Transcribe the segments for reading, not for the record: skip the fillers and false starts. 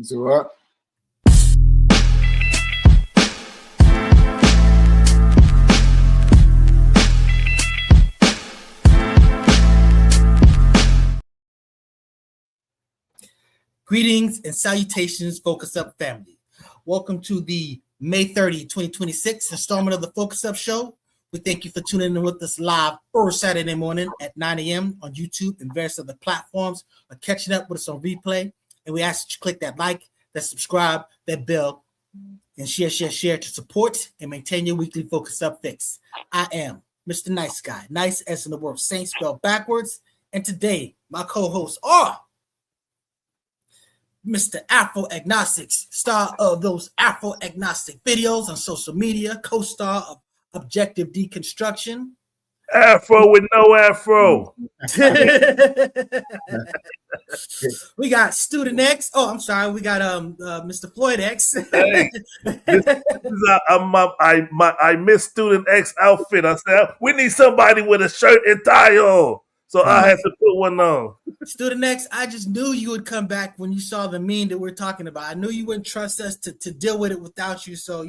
So what? Greetings and salutations, Focus Up family. Welcome to the May 30, 2026 installment of the Focus Up Show. We thank you for tuning in with us live every Saturday morning at 9 a.m. on YouTube and various other platforms, or catching up with us on replay. And we ask that you click that like, that subscribe, that bell, and share to support and maintain your weekly Focus Up fix. I am Mr. Nice Guy, nice as in the word saint spelled backwards. And today, my co-hosts are Mr. Afro Agnostics, star of those Afro Agnostic videos on social media, co-star of Objective Deconstruction. Afro with no afro. We got Student X. Oh, I'm sorry. We got Mr. Floyd X. Hey, this is I missed Student X outfit. I said we need somebody with a shirt and tie on, so I had to put one on. Student X, I just knew you would come back when you saw the meme that we're talking about. I knew you wouldn't trust us to deal with it without you. So,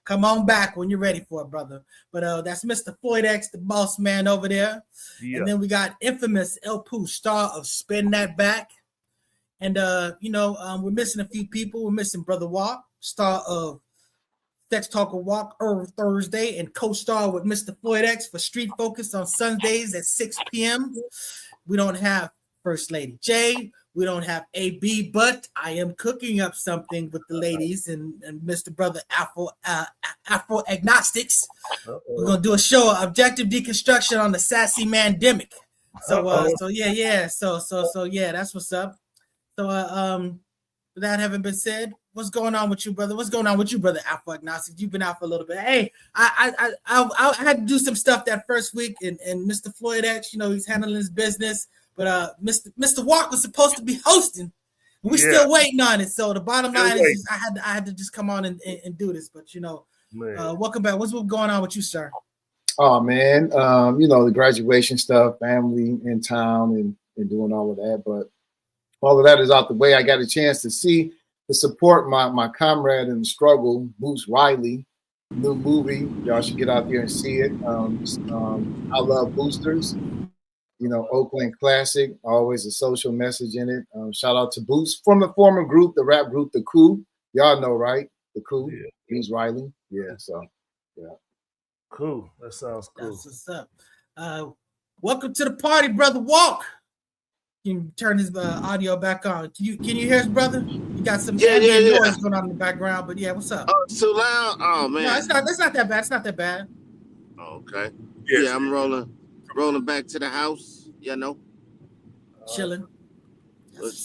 come on back when you're ready for it, brother. But that's Mr. Floyd X, the boss man over there. Yeah. And then we got infamous El Pooh, star of Spin That Back. And, we're missing a few people. We're missing Brother Walk, star of Sex Talker Walk Thursday, and co-star with Mr. Floyd X for Street Focus on Sundays at 6 p.m. We don't have First Lady J. We don't have AB, but I am cooking up something with the ladies and Mr. Brother Afro Agnostics. We're gonna do a show, Objective Deconstruction on the Sassy Mandemic. So yeah. So yeah, that's what's up. So with that having been said, what's going on with you, brother? What's going on with you, brother Afro Agnostics? You've been out for a little bit. Hey, I had to do some stuff that first week, and Mr. Floyd X, he's handling his business. But Mr. Walk was supposed to be hosting. We're still waiting on it. So the bottom line is just, I had to just come on and do this. But welcome back. What's going on with you, sir? Oh man, the graduation stuff, family in town, and doing all of that. But all of that is out the way. I got a chance to support my comrade in the struggle, Bruce Riley. New movie. Y'all should get out there and see it. I love boosters. Oakland classic, always a social message in it. Shout out to Boots from the former group, the rap group, The Coup. Y'all know, right? The Coup. Yeah. He's Riley. Yeah, so, yeah. Cool. That sounds cool. That's what's up. Welcome to the party, Brother Walk. Can you turn his audio back on? Can you hear us, brother? You got some noise going on in the background, but yeah, what's up? Oh, it's too loud? Oh, man. No, that's not that bad. It's not that bad. Okay. Yes. Yeah, I'm rolling back to the house, Chilling. Let's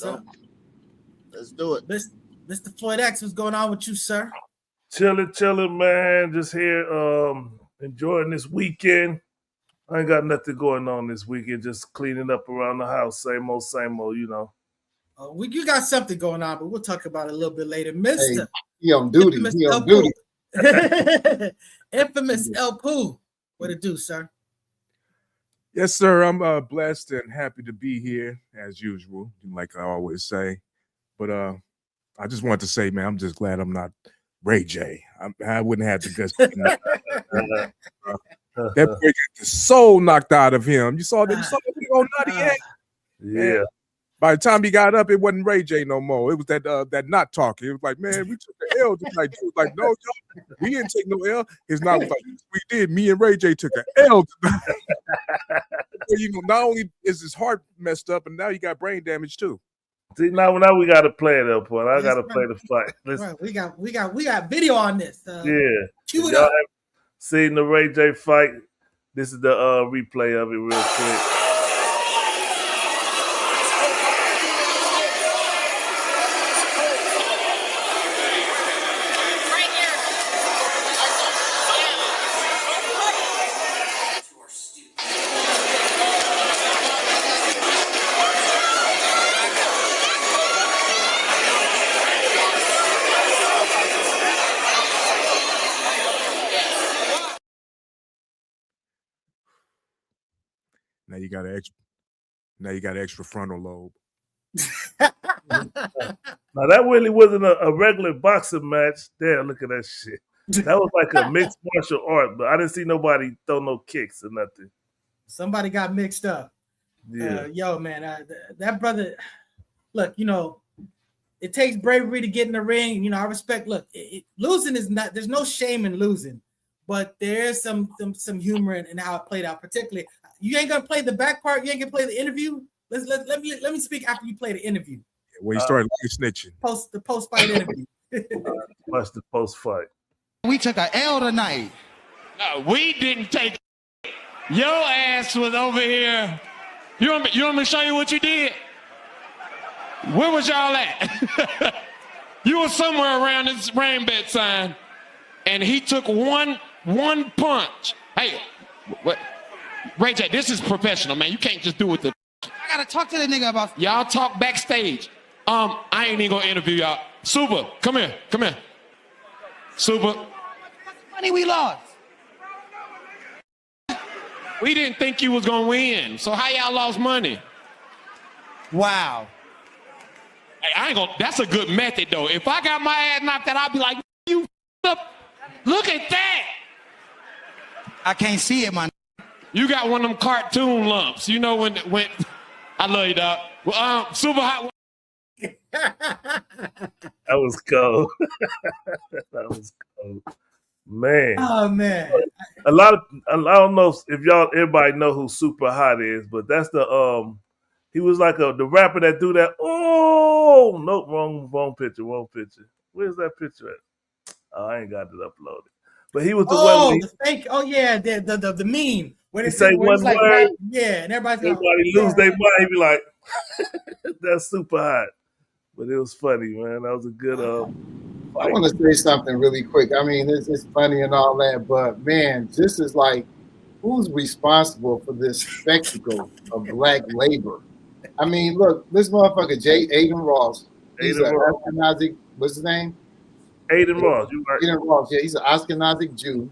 do it. Mr. Floyd X, what's going on with you, sir? Chilling, man. Just here enjoying this weekend. I ain't got nothing going on this weekend, just cleaning up around the house. Same old, You got something going on, but we'll talk about it a little bit later. Mr. Hey, he on duty. Infamous El Pooh. What it do, sir? Yes, sir. I'm blessed and happy to be here as usual, like I always say. But I just wanted to say, man, I'm just glad I'm not Ray J. I wouldn't have the guts. That boy got the soul knocked out of him. You saw that on Nutty Egg? Yeah. By the time he got up, it wasn't Ray J no more. It was that not talking. It was like, man, we took the L. Just like, no, y'all, we didn't take no L. It's not like we did. Me and Ray J took an L. Not only is his heart messed up, and now you got brain damage too. See, now we got to play it up, point. I got to play the fight. Right. We got video on this. Cue it up. Seen the Ray J fight. This is the replay of it real quick. Now you got an extra frontal lobe. Now that really wasn't a regular boxing match. Damn, look at that shit. That was like a mixed martial art, but I didn't see nobody throw no kicks or nothing. Somebody got mixed up. Yeah. Yo, man, that brother. Look, it takes bravery to get in the ring. I respect. Look, losing is not. There's no shame in losing, but there's some humor in how it played out. Particularly, you ain't gonna play the back part. You ain't gonna play the interview. Let me speak after you play the interview. When you started snitching. The post fight interview. Watch the post fight. We took an L tonight. No, we didn't take. Your ass was over here. You want me to show you what you did? Where was y'all at? You were somewhere around this rain bed sign, and he took one punch. Hey, what? Ray J, this is professional, man. You can't just do it. I gotta talk to the nigga about. Y'all talk backstage. I ain't even gonna interview y'all. Super, come here. Super. Money we lost. We didn't think you was gonna win. So how y'all lost money? Wow. Hey, I ain't gonna. That's a good method though. If I got my ass knocked out, I'll be like, you up. Look at that. I can't see it, man. You got one of them cartoon lumps. You know when I love you, dog. Well, super hot. That was cold. That was cold. Man. Oh man. I don't know if everybody know who Super Hot is, but that's the he was like the rapper that do that. Oh nope, wrong picture. Where's that picture at? Oh, I ain't got it uploaded. But he was the one. The fake. Oh yeah, the meme. Where he say one like, word. Yeah, and everybody lose their mind. He be like, "That's Super Hot." But it was funny, man. That was a good. I want to say something really quick. I mean, it's funny and all that, but man, this is like, who's responsible for this spectacle of black labor? I mean, look, this motherfucker, Aiden Ross. He's an Ashkenazi. What's his name? Aiden Ross. You right. Aiden Ross. Yeah, he's an Ashkenazi Jew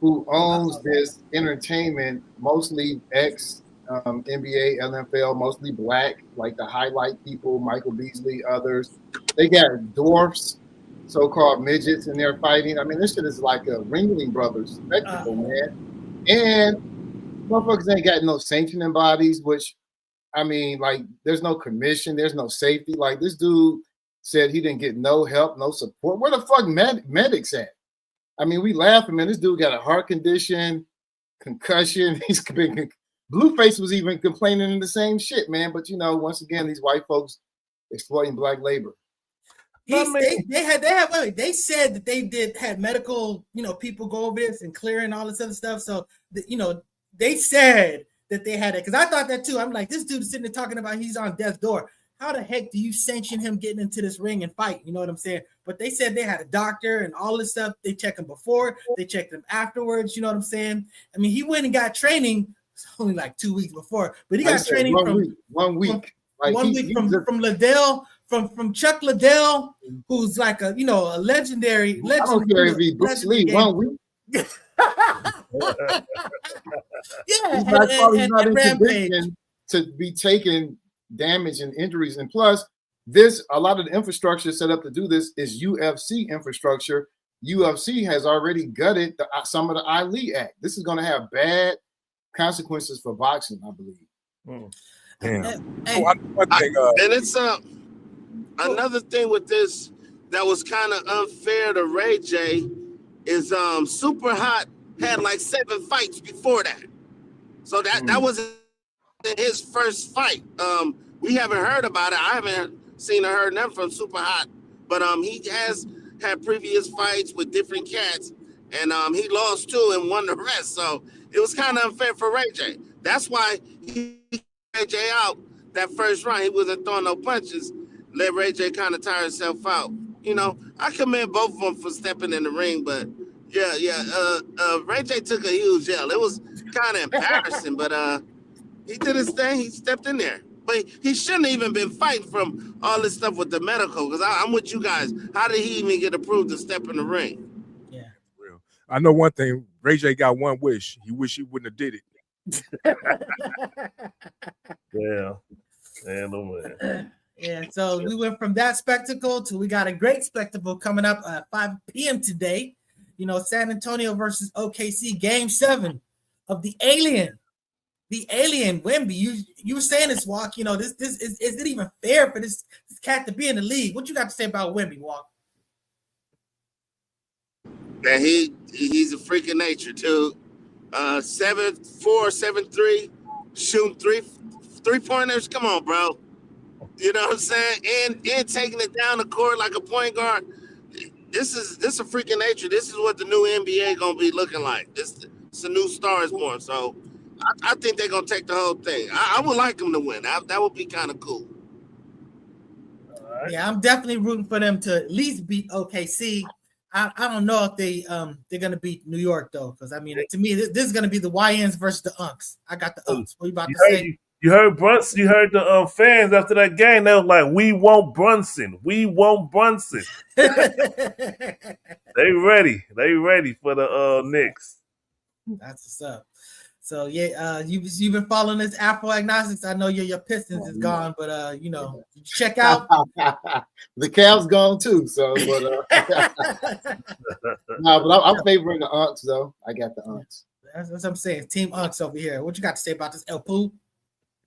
who owns this entertainment, mostly NBA, NFL, mostly black, like the highlight people, Michael Beasley, others. They got dwarfs, so-called midgets, and they're fighting. I mean, this shit is like a Ringling Brothers spectacle, man. And motherfuckers ain't got no sanctioning bodies, which, I mean, like, there's no commission, there's no safety. Like, this dude said he didn't get no help, no support. Where the fuck medics at? I mean, we laughing, man. This dude got a heart condition, concussion. He's been Blueface was even complaining in the same shit, man. But once again, these white folks exploiting black labor. They said that they had medical, people go over this and clear and all this other stuff. So, they said that they had it. Because I thought that too. I'm like, this dude is sitting there talking about he's on death's door. How the heck do you sanction him getting into this ring and fight? You know what I'm saying? But they said they had a doctor and all this stuff. They checked him before. They checked him afterwards. You know what I'm saying? I mean, he went and got training only like 2 weeks before. But he got training from 1 week. From Liddell. From Chuck Liddell, who's like a legendary. I don't care if he Bruce Lee 1 week. Yeah, he's not in condition to be taking damage and injuries. And plus, a lot of the infrastructure set up to do this is UFC infrastructure. UFC has already gutted some of the Ali Act. This is going to have bad consequences for boxing, I believe. Damn. And it's another thing with this that was kind of unfair to Ray J is Super Hot had like 7 fights before that. So that wasn't his first fight. We haven't heard about it. I haven't seen or heard nothing from Super Hot, but he has had previous fights with different cats, and he lost 2 and won the rest. So it was kind of unfair for Ray J. That's why he Ray J out that first round. He wasn't throwing no punches. Let Ray J kind of tire himself out. I commend both of them for stepping in the ring, but Ray J took a huge L. It was kind of embarrassing, but he did his thing. He stepped in there. But he shouldn't have even been fighting from all this stuff with the medical, because I'm with you guys. How did he even get approved to step in the ring? Yeah. Real. I know one thing. Ray J got one wish. He wish he wouldn't have did it. Yeah. Man, oh man. Yeah, so we went from that spectacle to we got a great spectacle coming up at 5 p.m. today. You know, San Antonio versus OKC, Game 7 of the Alien Wemby. You were saying this, Walk. You know, this is it even fair for this cat to be in the league? What you got to say about Wemby, Walk? Man, he's a freak of nature too. 7'4", 7'3", shooting three-pointers. Come on, bro. You know what I'm saying? And taking it down the court like a point guard. This is a freak of nature. This is what the new NBA gonna be looking like. It's a new star is born. So I think they're gonna take the whole thing. I would like them to win. That would be kind of cool. Right. Yeah, I'm definitely rooting for them to at least beat OKC. I don't know if they're gonna beat New York though, because I mean, to me, this is gonna be the YNs versus the Unks. I got the Unks. What are you about to say? You heard Brunson. You heard the fans after that game. They was like, "We want Brunson. We want Brunson." They ready. They ready for the Knicks. That's what's up. So yeah, you've been following this Afro Agnostics. I know your Pistons is gone, but you know, check out the Cavs gone too. So, but no, but I'm favoring the Unks though. I got the Unks. That's what I'm saying. Team Unks over here. What you got to say about this, El Poo?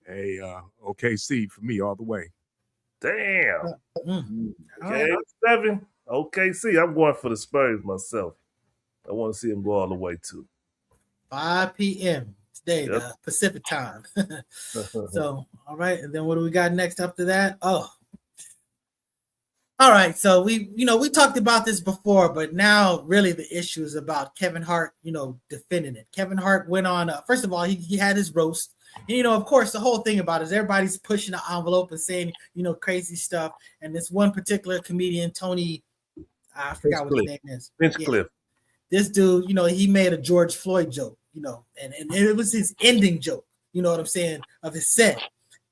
Hey, OKC for me all the way. Damn. Game 7. OKC. I'm going for the Spurs myself. I want to see them go all the way too. 5 p.m. today, Pacific time. So, all right. And then what do we got next after that? Oh, all right. So we talked about this before, but now really the issue is about Kevin Hart, defending it. Kevin Hart went on, first of all, he had his roast. And, of course, the whole thing about it is everybody's pushing the envelope and saying, crazy stuff. And this one particular comedian, Tony, I forgot what his name is. Cliff. This dude, he made a George Floyd joke, and it was his ending joke, you know what I'm saying, of his set.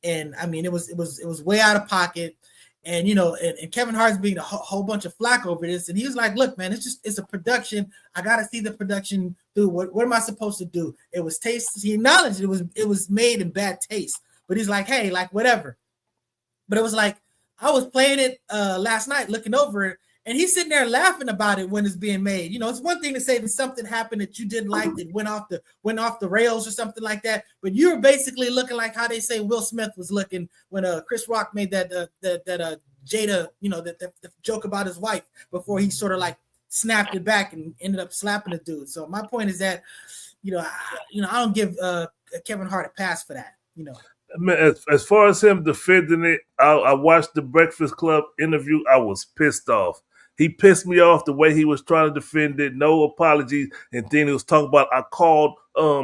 And I mean, it was way out of pocket. And, and Kevin Hart's being a whole bunch of flack over this. And he was like, look, man, it's a production. I got to see the production through. What am I supposed to do? It was taste. He acknowledged it was made in bad taste, but he's like, hey, like whatever. But it was like, I was playing it last night, looking over it, and he's sitting there laughing about it when it's being made. It's one thing to say that something happened that you didn't like, that went off the rails or something like that. But you're basically looking like how they say Will Smith was looking when Chris Rock made that Jada, the joke about his wife before he sort of like snapped it back and ended up slapping the dude. So my point is that, I don't give Kevin Hart a pass for that. I mean, as far as him defending it, I watched the Breakfast Club interview. I was pissed off. He pissed me off the way he was trying to defend it. No apologies. And then he was talking about, I called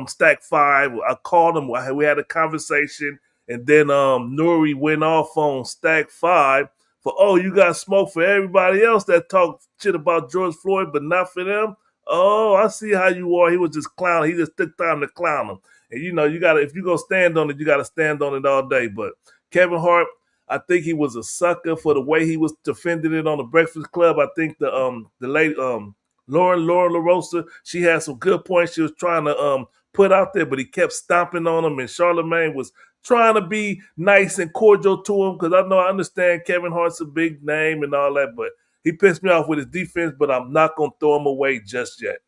Stack 5. I called him. We had a conversation. And then Nuri went off on Stack 5 for, you got smoke for everybody else that talked shit about George Floyd, but not for them. Oh, I see how you are. He was just clowning. He just took time to clown him. And, you got to, if you're going to stand on it, you got to stand on it all day. But Kevin Hart, I think he was a sucker for the way he was defending it on the Breakfast Club. I think the lady, Lauren LaRosa, she had some good points she was trying to put out there, but he kept stomping on him. And Charlamagne was trying to be nice and cordial to him, because I understand Kevin Hart's a big name and all that, but he pissed me off with his defense, but I'm not going to throw him away just yet.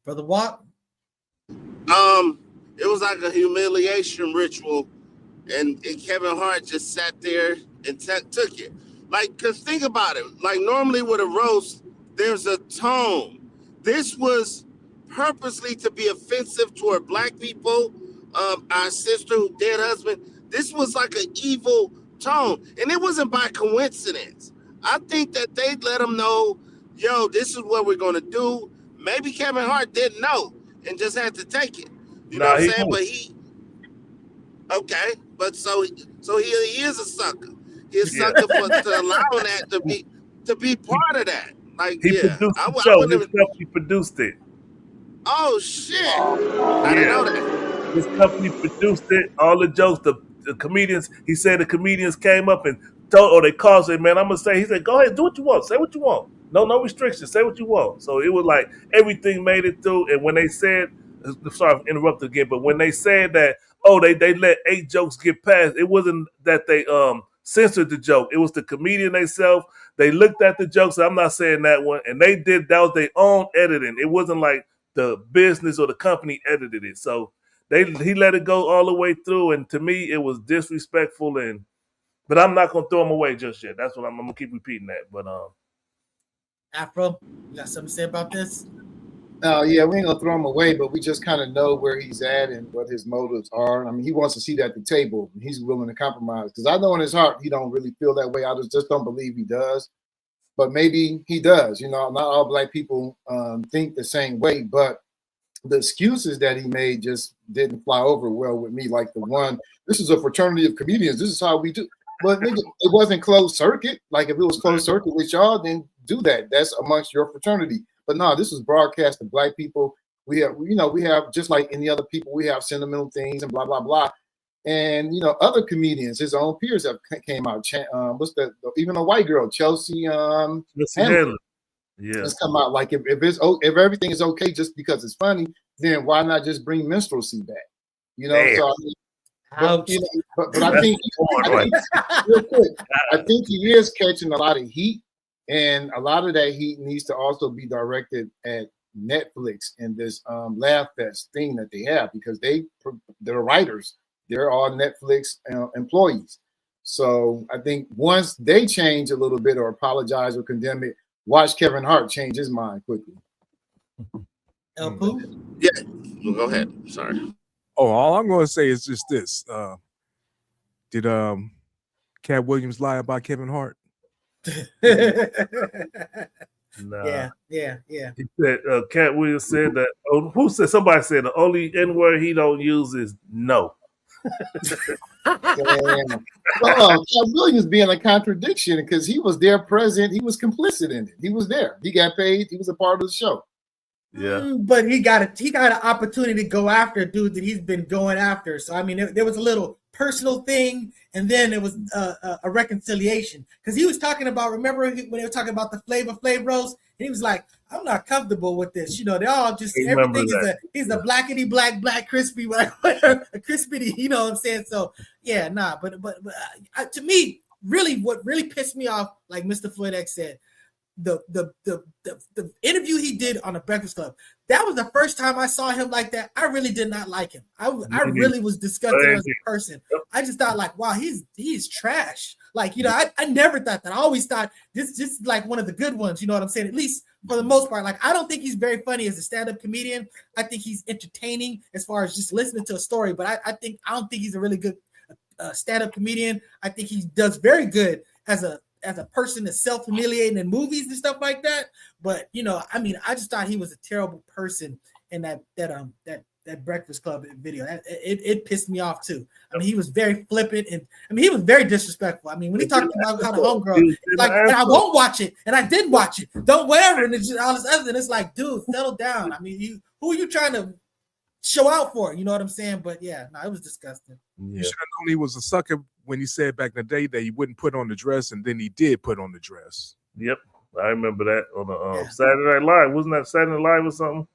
Brother Watt? It was like a humiliation ritual, and Kevin Hart just sat there and took it. Like, because think about it. Like, normally with a roast, there's a tone. This was purposely to be offensive toward black people, our sister who dead husband. This was like an evil tone, and it wasn't by coincidence. I think that they let him know, this is what we're going to do. Maybe Kevin Hart didn't know and just had to take it. You know what I'm saying? But okay. But so he is a sucker. He's a sucker to allowing that to be part of that. Like, he produced the show. His company produced it. Oh shit! I didn't know that. His company produced it. All the jokes, the comedians. He said the comedians came up and told, or they called, said, "Man, I'm gonna say." He said, "Go ahead, do what you want. Say what you want. No restrictions. Say what you want." So it was like everything made it through. And when they said sorry for interrupting again, but when they said that, oh, they let 8 jokes get past, it wasn't that they censored the joke. It was the comedian themselves. They looked at the jokes. I'm not saying that one, and that was their own editing. It wasn't like the business or the company edited it. So he let it go all the way through, and to me, it was disrespectful. But I'm not gonna throw him away just yet. That's what I'm gonna keep repeating that. But Afro, you got something to say about this? Yeah, we ain't gonna throw him away, but we just kind of know where he's at and what his motives are. I mean, he wants to see that at the table. He's willing to compromise because I know in his heart he don't really feel that way. I just don't believe he does, but maybe he does. You know, not all black people think the same way, but the excuses that he made just didn't fly over well with me. Like the one, this is a fraternity of comedians. This is how we do. But nigga, it wasn't closed circuit. Like if it was closed circuit with y'all, then do that. That's amongst your fraternity. But no, this was broadcast to black people. We have just like any other people, we have sentimental things and blah blah blah. And other comedians, his own peers have came out. Even a white girl, Chelsea Handler. Yeah, let's come out. Like if everything is okay just because it's funny, then why not just bring minstrelsy back? So but I think real quick, I think he is catching a lot of heat. And a lot of that heat needs to also be directed at Netflix and this Laugh Fest thing that they have, because they're writers. They're all Netflix employees. So I think once they change a little bit or apologize or condemn it, watch Kevin Hart change his mind quickly. El-Poo? Yeah, go ahead. Sorry. Oh, all I'm going to say is just this. Did Cat Williams lie about Kevin Hart? Nah. Yeah. He said, Cat Williams said that. Oh, somebody said the only N-word he don't use is no. Cat Williams being a contradiction because he was there present. He was complicit in it. He was there. He got paid. He was a part of the show. Yeah, but he got an opportunity to go after a dude that he's been going after. So I mean, there was a little personal thing, and then it was a reconciliation because he was talking about. Remember when they were talking about the Flavor Flav Bros, and he was like, "I'm not comfortable with this." They all just everything is a blackity black crispy like a crispity. You know what I'm saying? So yeah, nah. But to me, really, what really pissed me off, like Mr. Floyd X said. The interview he did on the Breakfast Club, that was the first time I saw him like that. I really did not like him. I really was disgusted as a person. I just thought like, wow, he's trash. Like, I never thought that. I always thought this is like one of the good ones. You know what I'm saying? At least for the most part. Like, I don't think he's very funny as a stand-up comedian. I think he's entertaining as far as just listening to a story. But I don't think he's a really good stand-up comedian. I think he does very good as a person that's self-humiliating in movies and stuff like that. But I mean, I just thought he was a terrible person in that Breakfast Club video. It pissed me off too. I mean, he was very flippant, and I mean, he was very disrespectful. I mean, when he talked about how the homegirl, like, and I won't watch it, and I did watch it, don't whatever, and it's just all this other. And it's like, dude, settle down. I mean, who are you trying to show out for? You know what I'm saying? But yeah, no, it was disgusting. Yeah. You should have known he was a sucker when he said back in the day that he wouldn't put on the dress, and then he did put on the dress. Yep, I remember that on the Saturday Night Live. Wasn't that Saturday Night Live or something?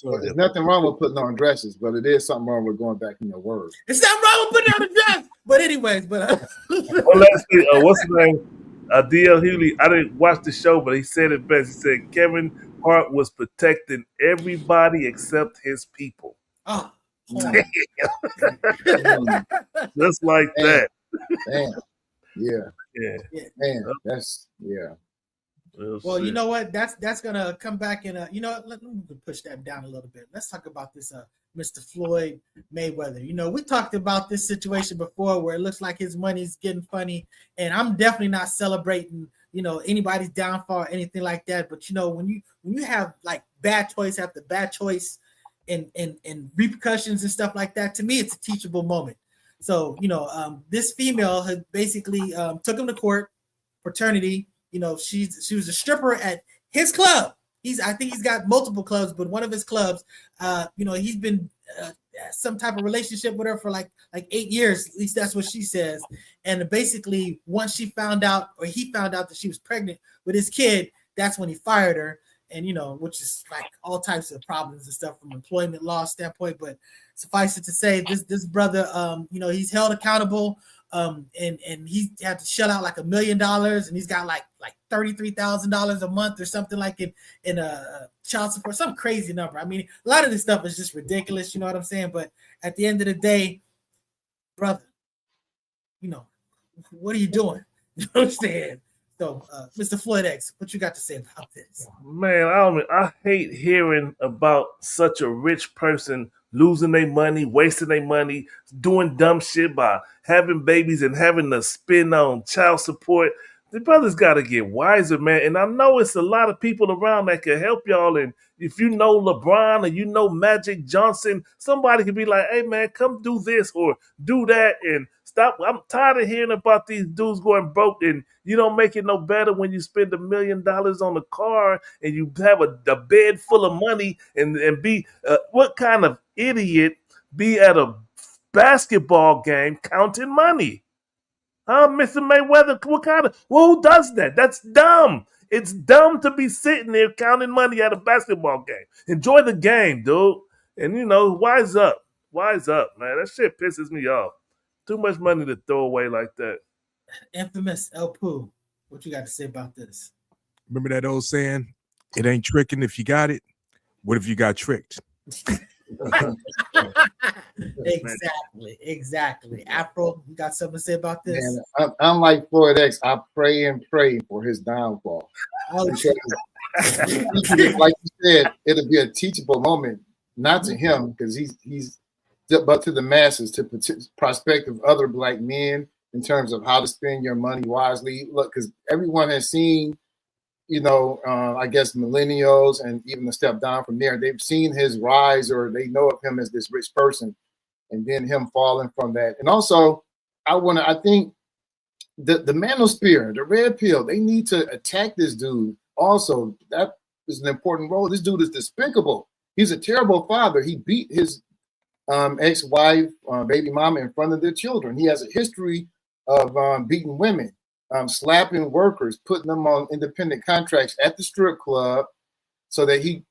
Well, there's nothing wrong with putting on dresses, but it is something wrong with going back in your word. It's not wrong with putting on a dress, but anyways, well, let's see. What's his name? D.L. Hughley. I didn't watch the show, but he said it best. He said Kevin Hart was protecting everybody except his people. Oh. Just like that. Damn. Yeah. Man, that's Well, you know what? That's gonna come back in let me push that down a little bit. Let's talk about this Mr. Floyd Mayweather. We talked about this situation before where it looks like his money's getting funny, and I'm definitely not celebrating anybody's downfall or anything like that. But when you have like bad choice after bad choice and repercussions and stuff like that, to me it's a teachable moment. So this female had basically took him to court, fraternity. She was a stripper at his club. I think he's got multiple clubs, but one of his clubs, he's been some type of relationship with her for like 8 years. At least that's what she says. And basically, once he found out that she was pregnant with his kid, that's when he fired her. and which is like all types of problems and stuff from employment law standpoint. But suffice it to say, this brother, he's held accountable, and he had to shell out like $1 million, and he's got like $33,000 a month or something like in a child support, some crazy number. I mean, a lot of this stuff is just ridiculous. You know what I'm saying? But at the end of the day, brother, what are you doing? You know what I'm saying? So, Mr. Floyd X, what you got to say about this? Man, I hate hearing about such a rich person losing their money, wasting their money, doing dumb shit by having babies and having to spend on child support. The brothers got to get wiser, man. And I know it's a lot of people around that can help y'all. And if you know LeBron or you know Magic Johnson, somebody could be like, hey, man, come do this or do that and stop. I'm tired of hearing about these dudes going broke, and you don't make it no better when you spend $1 million on a car and you have a bed full of money and be what kind of idiot be at a basketball game counting money? Huh, Mr. Mayweather? Who does that? That's dumb. It's dumb to be sitting there counting money at a basketball game. Enjoy the game, dude. And wise up. Wise up, man. That shit pisses me off. Too much money to throw away like that. Infamous El Poo, what you got to say about this? Remember that old saying, it ain't tricking if you got it. What if you got tricked? Exactly. Afro, you got something to say about this? Man, I'm like Floyd X. I pray and pray for his downfall. Like you said, it'll be a teachable moment, not to him because he's but to the masses, to prospective other black men in terms of how to spend your money wisely. Look, because everyone has seen, I guess millennials and even a step down from there, they've seen his rise or they know of him as this rich person and then him falling from that. And also, I think the manosphere, the red pill, they need to attack this dude. Also, that is an important role. This dude is despicable. He's a terrible father. He beat his ex-wife, baby mama in front of their children. He has a history of beating women, slapping workers, putting them on independent contracts at the strip club so that he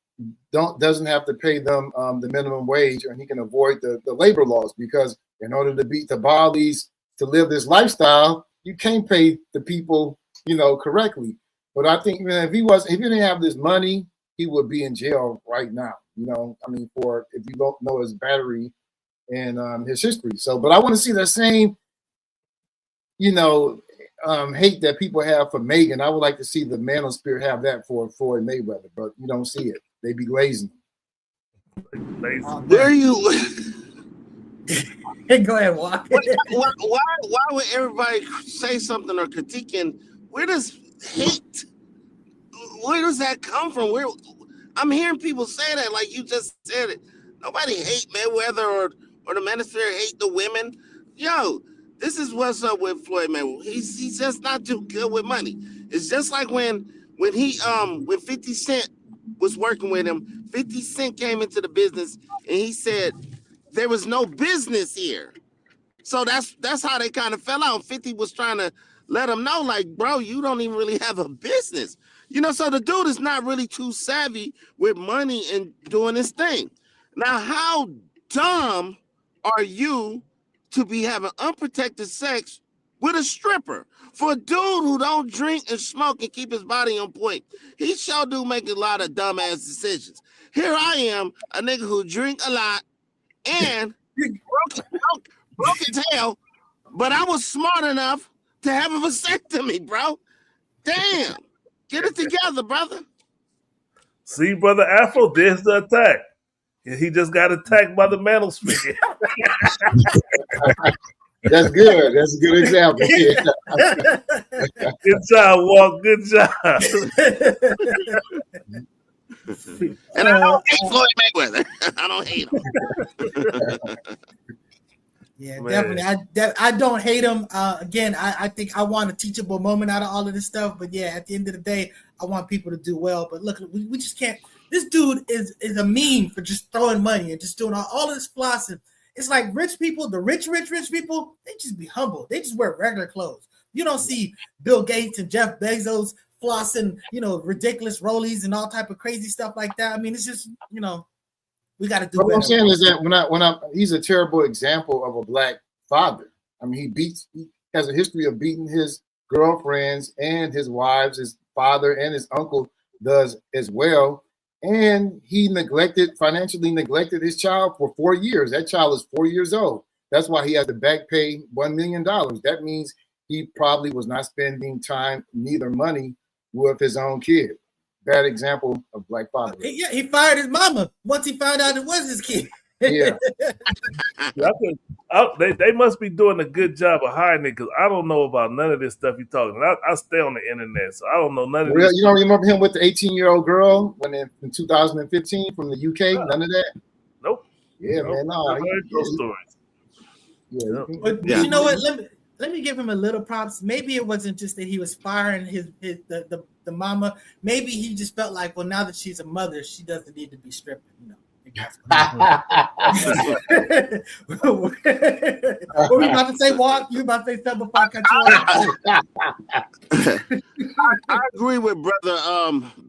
doesn't have to pay them the minimum wage, and he can avoid the labor laws, because in order to beat the Balis to live this lifestyle, you can't pay the people, correctly. But I think, man, if he didn't have this money, he would be in jail right now. For if you don't know his battery and his history. So, but I want to see that same, hate that people have for Megan. I would like to see the manosphere have that for Floyd Mayweather, but you don't see it. They be glazing. There you. Go ahead, walk. Why would everybody say something or critiquing? Where does that come from? I'm hearing people say that, like you just said it. Nobody hate Mayweather or the manosphere hate the women. Yo, this is what's up with Floyd Mayweather. He's just not too good with money. It's just like when 50 Cent was working with him, 50 Cent came into the business and he said there was no business here. So that's how they kind of fell out. 50 was trying to let him know, like, bro, you don't even really have a business. So the dude is not really too savvy with money and doing his thing. Now, how dumb are you to be having unprotected sex with a stripper? For a dude who don't drink and smoke and keep his body on point, he sure do make a lot of dumbass decisions. Here I am, a nigga who drink a lot and broke his tail, but I was smart enough to have a vasectomy, bro. Damn. Get it together, brother. See, Brother Afro, there's the attack. He just got attacked by the manosphere. That's good. That's a good example. Good job, Walt. Good job. And I don't hate Floyd Mayweather. I don't hate him. Yeah, Man. definitely. I don't hate him. Again, I think I want a teachable moment out of all of this stuff. But yeah, at the end of the day, I want people to do well. But look, we just can't. This dude is a meme for just throwing money and just doing all of this flossing. It's like rich people, the rich people, they just be humble. They just wear regular clothes. You don't see Bill Gates and Jeff Bezos flossing, ridiculous rollies and all type of crazy stuff like that. I mean, it's just, we got to do. What I'm saying is that he's a terrible example of a black father. I mean, he has a history of beating his girlfriends and his wives. His father and his uncle does as well. And he financially neglected his child for 4 years. That child is 4 years old. That's why he had to back pay $1 million. That means he probably was not spending time, neither money, with his own kid. Bad example of black father. Yeah, he fired his mama once he found out it was his kid. Yeah. They must be doing a good job of hiding it, because I don't know about none of this stuff you're talking about. I stay on the internet, so I don't know none of this. You don't remember him with the 18-year-old girl in 2015 from the UK? None of that? Nope. Yeah, man. No. Those stories. Yeah. But you know what? Let me give him a little props. Maybe it wasn't just that he was firing the mama. Maybe he just felt like, well, now that she's a mother, she doesn't need to be stripping, What were you about to say, Walt? You about to say something before I cut you off? I agree with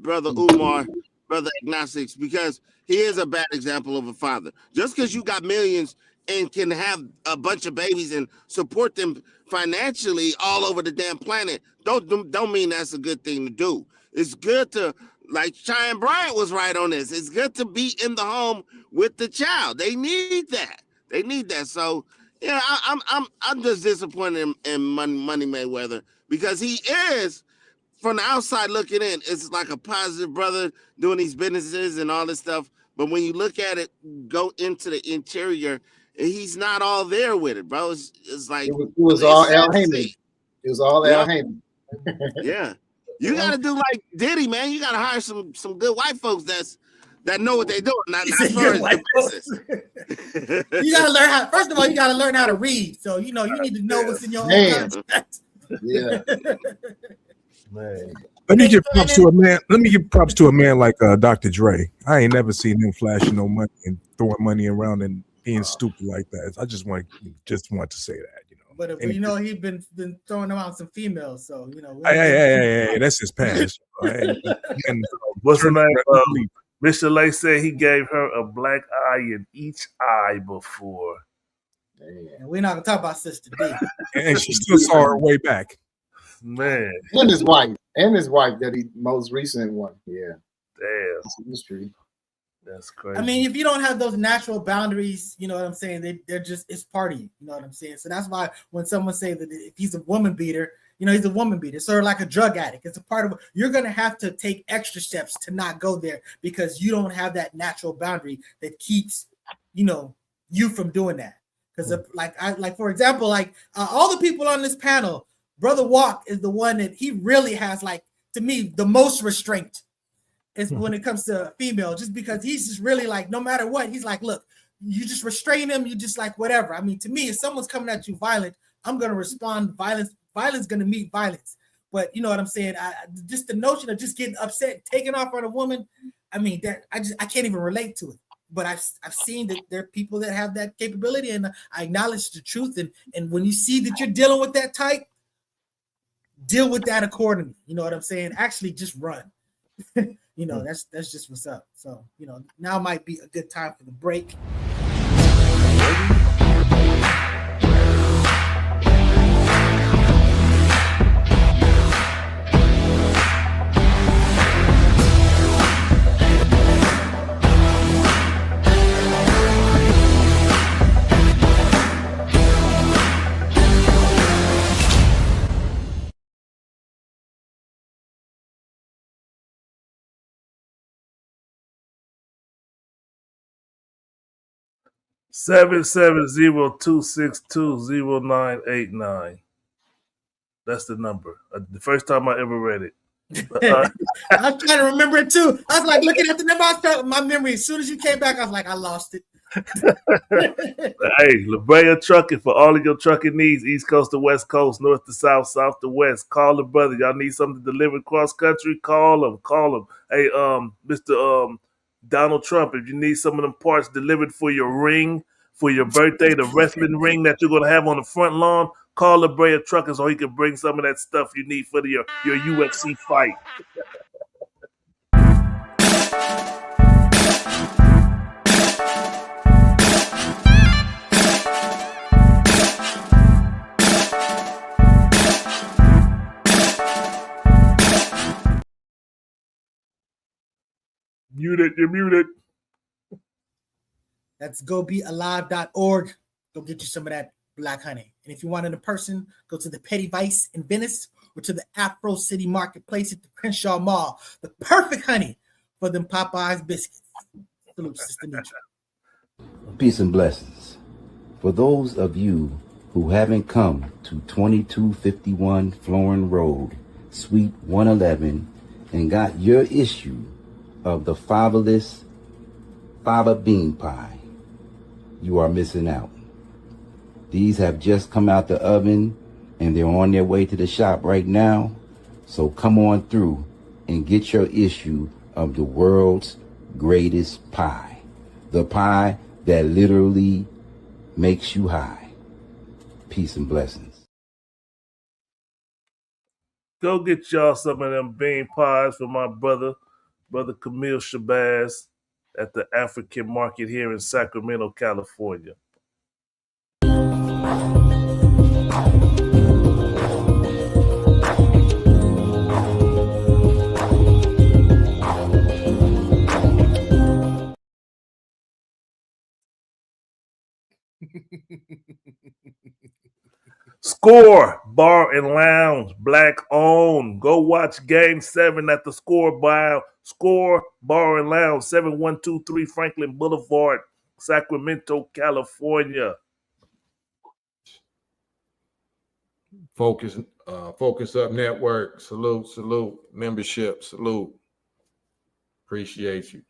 brother Umar, brother Agnostics, because he is a bad example of a father. Just because you got millions and can have a bunch of babies and support them financially all over the damn planet, don't mean that's a good thing to do. It's good to, like Cheyenne Bryant was right on this, it's good to be in the home with the child. They need that. So yeah, I'm just disappointed in Money Mayweather, because he is, from the outside looking in, it's like a positive brother doing these businesses and all this stuff. But when you look at it, go into the interior, he's not all there with it, bro. It's like it was all Al Heyman. It was all Al Heyman. Yeah. You got to do like Diddy, man. You got to hire some good white folks that know what they're doing. Not for white folks. You got to learn how. First of all, you got to learn how to read. So you need to know what's in your own contract. Yeah. Man. Let me give props to a man. Let me give props to a man like Dr. Dre. I ain't never seen him flashing no money and throwing money around and being stupid like that. I just want to say that. But he's been throwing around some females, so Hey, that's his past. What's the name? Mr. Lay said he gave her a black eye in each eye before. And we're not gonna talk about Sister D. And she still saw her way back. Man. And his wife that he most recent one. Yeah. Damn. That's a mystery. That's crazy. I mean, if you don't have those natural boundaries, you know what I'm saying? They're just, it's partying, you know what I'm saying? So that's why when someone say that if he's a woman beater, he's a woman beater. Sort of like a drug addict. It's a part of, you're going to have to take extra steps to not go there, because you don't have that natural boundary that keeps, you from doing that. Because for example, all the people on this panel, Brother Walk is the one that he really has, to me, the most restraint is when it comes to a female, just because he's just really no matter what, he's like, look, you just restrain him, you just whatever. I mean, to me, if someone's coming at you violent, I'm going to respond violence. Violence going to meet violence. But you know what I'm saying? Just the notion of just getting upset, taking off on a woman, I mean, that I can't even relate to it. But I've seen that there are people that have that capability, and I acknowledge the truth. And when you see that you're dealing with that type, deal with that accordingly. You know what I'm saying? Actually, just run. That's just what's up. So, now might be a good time for the break. 770-262-0989. That's the number. The first time I ever read it. I'm trying to remember it too. I was looking at the number. I felt my memory. As soon as you came back, I was I lost it. Hey, La Brea Trucking, for all of your trucking needs, East Coast to West Coast, North to South, South to West. Call the brother. Y'all need something delivered cross country? Call him. Hey, Mr. Donald Trump, if you need some of them parts delivered for your ring, for your birthday, the wrestling ring that you're going to have on the front lawn, Call La Brea Trucker so he can bring some of that stuff you need for your UFC fight. You're muted. That's gobealive.org. Go get you some of that black honey. And if you want it in person, go to the Petty Vice in Venice or to the Afro City Marketplace at the Crenshaw Mall. The perfect honey for them Popeyes biscuits. Salute, Sister Neutral. Peace and blessings. For those of you who haven't come to 2251 Florin Road, Suite 111, and got your issue of the fiberless fava bean pie, you are missing out. These have just come out the oven and they're on their way to the shop right now. So come on through and get your issue of the world's greatest pie. The pie that literally makes you high. Peace and blessings. Go get y'all some of them bean pies for my brother Camille Shabazz at the African Market here in Sacramento, California. Score Bar and Lounge, black owned. Go watch Game 7 at the Score Bar and Lounge, 7123 Franklin Boulevard, Sacramento, California. Focus Up Network. Salute. Membership. Salute. Appreciate you.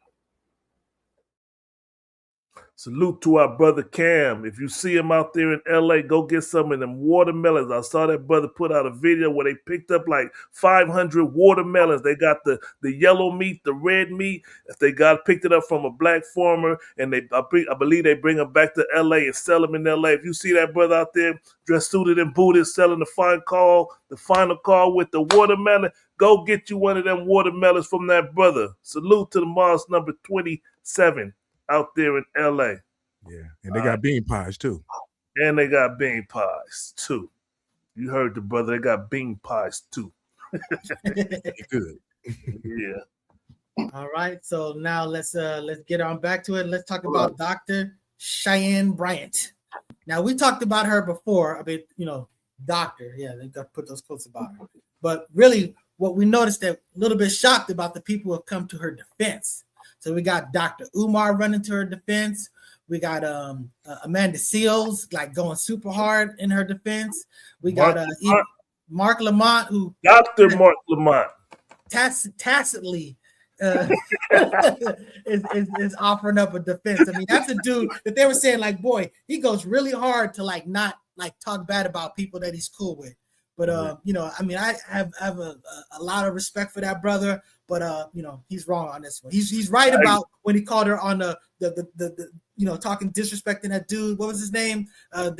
Salute to our brother Cam. If you see him out there in LA, go get some of them watermelons. I saw that brother put out a video where they picked up like 500 watermelons. They got the yellow meat, the red meat. If they picked it up from a black farmer, and I believe they bring them back to LA and sell them in LA. If you see that brother out there dressed suited and booted selling the final call with the watermelon, go get you one of them watermelons from that brother. Salute to the Mars number 27. Out there in LA. Yeah, and they got bean pies too. And they got bean pies too. You heard the brother, they got bean pies too. Good. Yeah. All right, so now let's get on back to it. Let's talk about Dr. Cheyenne Bryant. Now we talked about her before, a bit, doctor. Yeah, they got to put those quotes about her. But really, what we noticed that a little bit shocked about the people who have come to her defense. So we got Dr. Umar running to her defense. We got Amanda Seals going super hard in her defense. We got Mark Lamont, who Dr. Mark Lamont tacitly is offering up a defense. I mean, that's a dude that they were saying boy, he goes really hard to not talk bad about people that he's cool with. But I have a lot of respect for that brother. But he's wrong on this one. He's right about when he called her on the talking disrespecting that dude. What was his name? I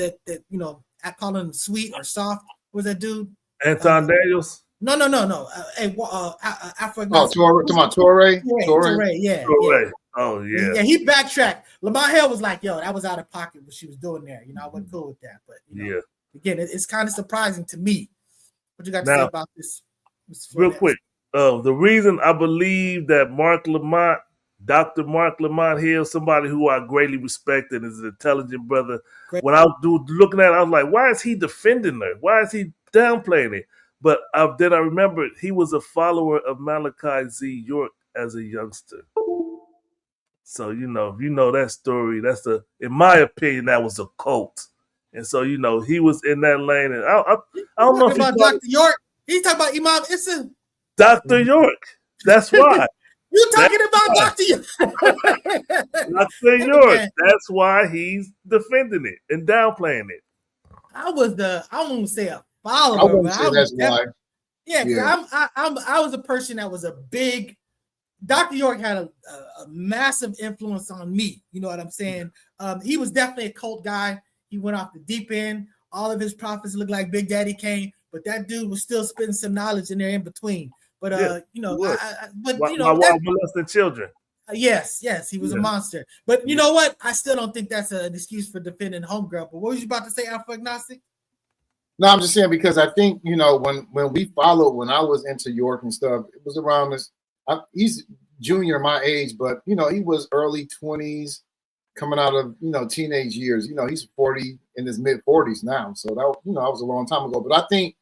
call him sweet or soft. What was that dude? Anton Daniels. No. Torre. Yeah. Oh yeah. Yeah, he backtracked. Lamont Hill was like, "Yo, that was out of pocket what she was doing there." I wasn't cool with that. But again, it's kind of surprising to me. What you got to say about this? Real quick. The reason I believe that Dr. Mark Lamont Hill, somebody who I greatly respect and is an intelligent brother, when I was looking at it, I was like, why is he defending her? Why is he downplaying it? But then I remembered he was a follower of Malachi Z. York as a youngster. So, if you know that story, in my opinion, that was a cult. And so, he was in that lane. And I don't know if about Dr. York. He's talking about Imam Issa. Dr. York. That's why. You talking about Dr. York. Dr. York. That's why he's defending it and downplaying it. I won't say a follower. I wouldn't say that's why. Yeah. I was a person that was a big. Dr. York had a massive influence on me. You know what I'm saying? He was definitely a cult guy. He went off the deep end. all of his prophets look like Big Daddy Kane, but that dude was still spitting some knowledge in there in between. But while molesting children. Yes, he was a monster. But you know what? I still don't think that's an excuse for defending homegirl. But what was you about to say, Alpha Agnostic? No, I'm just saying because I think, you know, when we followed, when I was into York and stuff, it was around this. He's junior my age, but, you know, he was early 20s coming out of, you know, teenage years. You know, he's 40 in his mid 40s now. So that, you know, that was a long time ago. But I think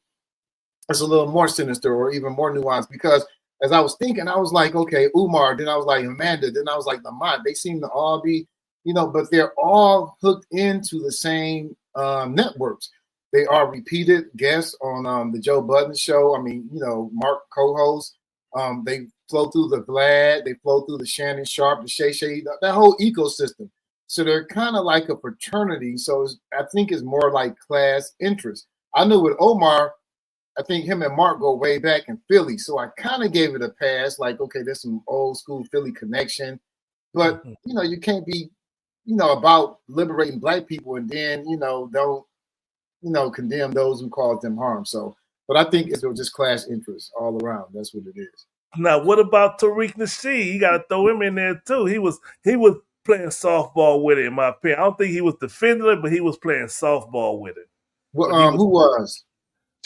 it's a little more sinister or even more nuanced because as I was thinking, I was like, okay, Umar, then I was like Amanda, then I was like Lamont. They seem to all be, you know, but they're all hooked into the same networks. They are repeated guests on the Joe Budden show. I mean, you know, Mark co-host. They flow through the Vlad. They flow through the Shannon Sharp, the Shay Shay, that whole ecosystem. So they're kind of like a fraternity. So I think it's more like class interest. I knew with Omar, I think him and Mark go way back in Philly. So I kind of gave it a pass. Like, okay, there's some old school Philly connection. But, you know, you can't be, you know, about liberating black people and then, you know, don't, you know, condemn those who caused them harm. So, but I think it's just class interest all around. That's what it is. Now, what about Tariq Nasheed? You got to throw him in there too. He was playing softball with it, in my opinion. I don't think he was defending it, but he was playing softball with it. Well, who was?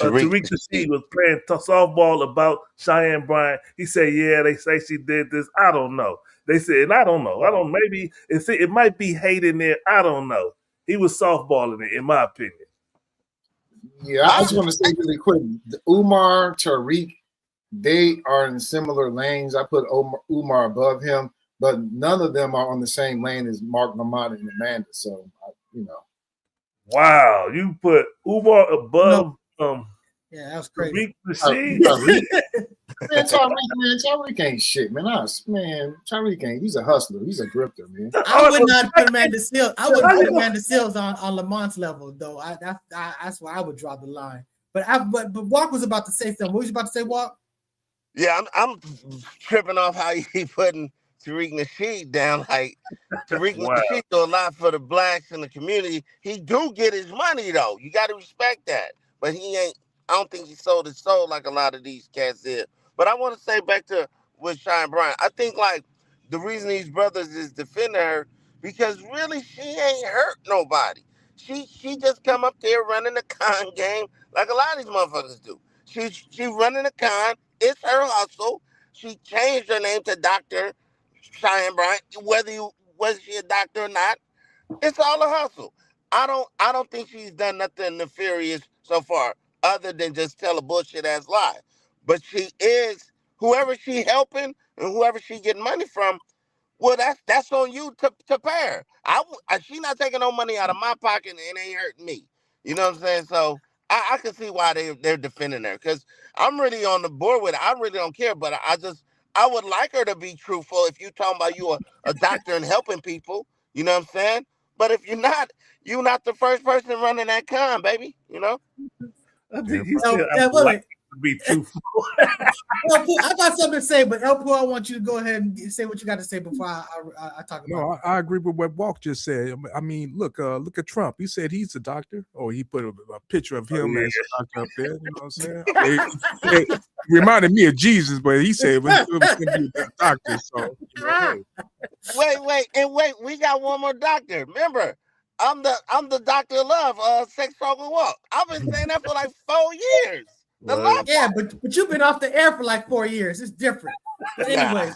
Tariq Nasheed was playing softball about Cheyenne Bryant. He said, "Yeah, they say she did this. I don't know." They said, and I don't know. Maybe it might be hate in there. I don't know. He was softballing it, in my opinion. Yeah, I just want to say really quick, Umar, Tariq, they are in similar lanes. I put Umar above him, but none of them are on the same lane as Mark, Lamont, and Amanda. So, you know. Wow, you put Umar above yeah, that was crazy. Man, Tariq ain't shit, man. Tariq ain't. He's a hustler. He's a grifter, man. I would not put Amanda Seals. I wouldn't put Amanda Seals on Lamont's level, though. That's where I would draw the line. But Walk was about to say something. What was you about to say, Walk? Yeah, I'm tripping off how he putting Tariq Nasheed down. Like Tariq Nasheed do a lot for the blacks in the community. He do get his money though. You got to respect that. But he ain't. I don't think he sold his soul like a lot of these cats did. But I want to say back to with Cheyenne Bryant. I think like the reason these brothers is defending her because really she ain't hurt nobody. She just come up there running the con game like a lot of these motherfuckers do. She running the con. It's her hustle. She changed her name to Dr. Cheyenne Bryant. Whether she a doctor or not, it's all a hustle. I don't think she's done nothing nefarious so far, other than just tell a bullshit ass lie. But she is whoever she helping and whoever she getting money from. Well, that's on you to pay her. She not taking no money out of my pocket and it ain't hurting me. You know what I'm saying? So I can see why they're defending her because I'm really on the board with it. I really don't care, but I would like her to be truthful. If you talking about you a doctor and helping people, you know what I'm saying? But if you're not the first person running that con, baby. You know. I think he said I would like to be truthful. I got something to say, but El Pooh, I want you to go ahead and say what you got to say before I talk about it. No, I agree with what Walk just said. I mean, look at Trump. He said he's a doctor, or he put a picture of him as a doctor up there. You know what I'm saying? It reminded me of Jesus, but he said it was going to be a doctor. So, Wait, we got one more doctor. Remember, I'm the doctor of love, sex, talk, and walk. I've been saying that for like 4 years. Yeah, but you've been off the air for like 4 years. It's different. But anyways,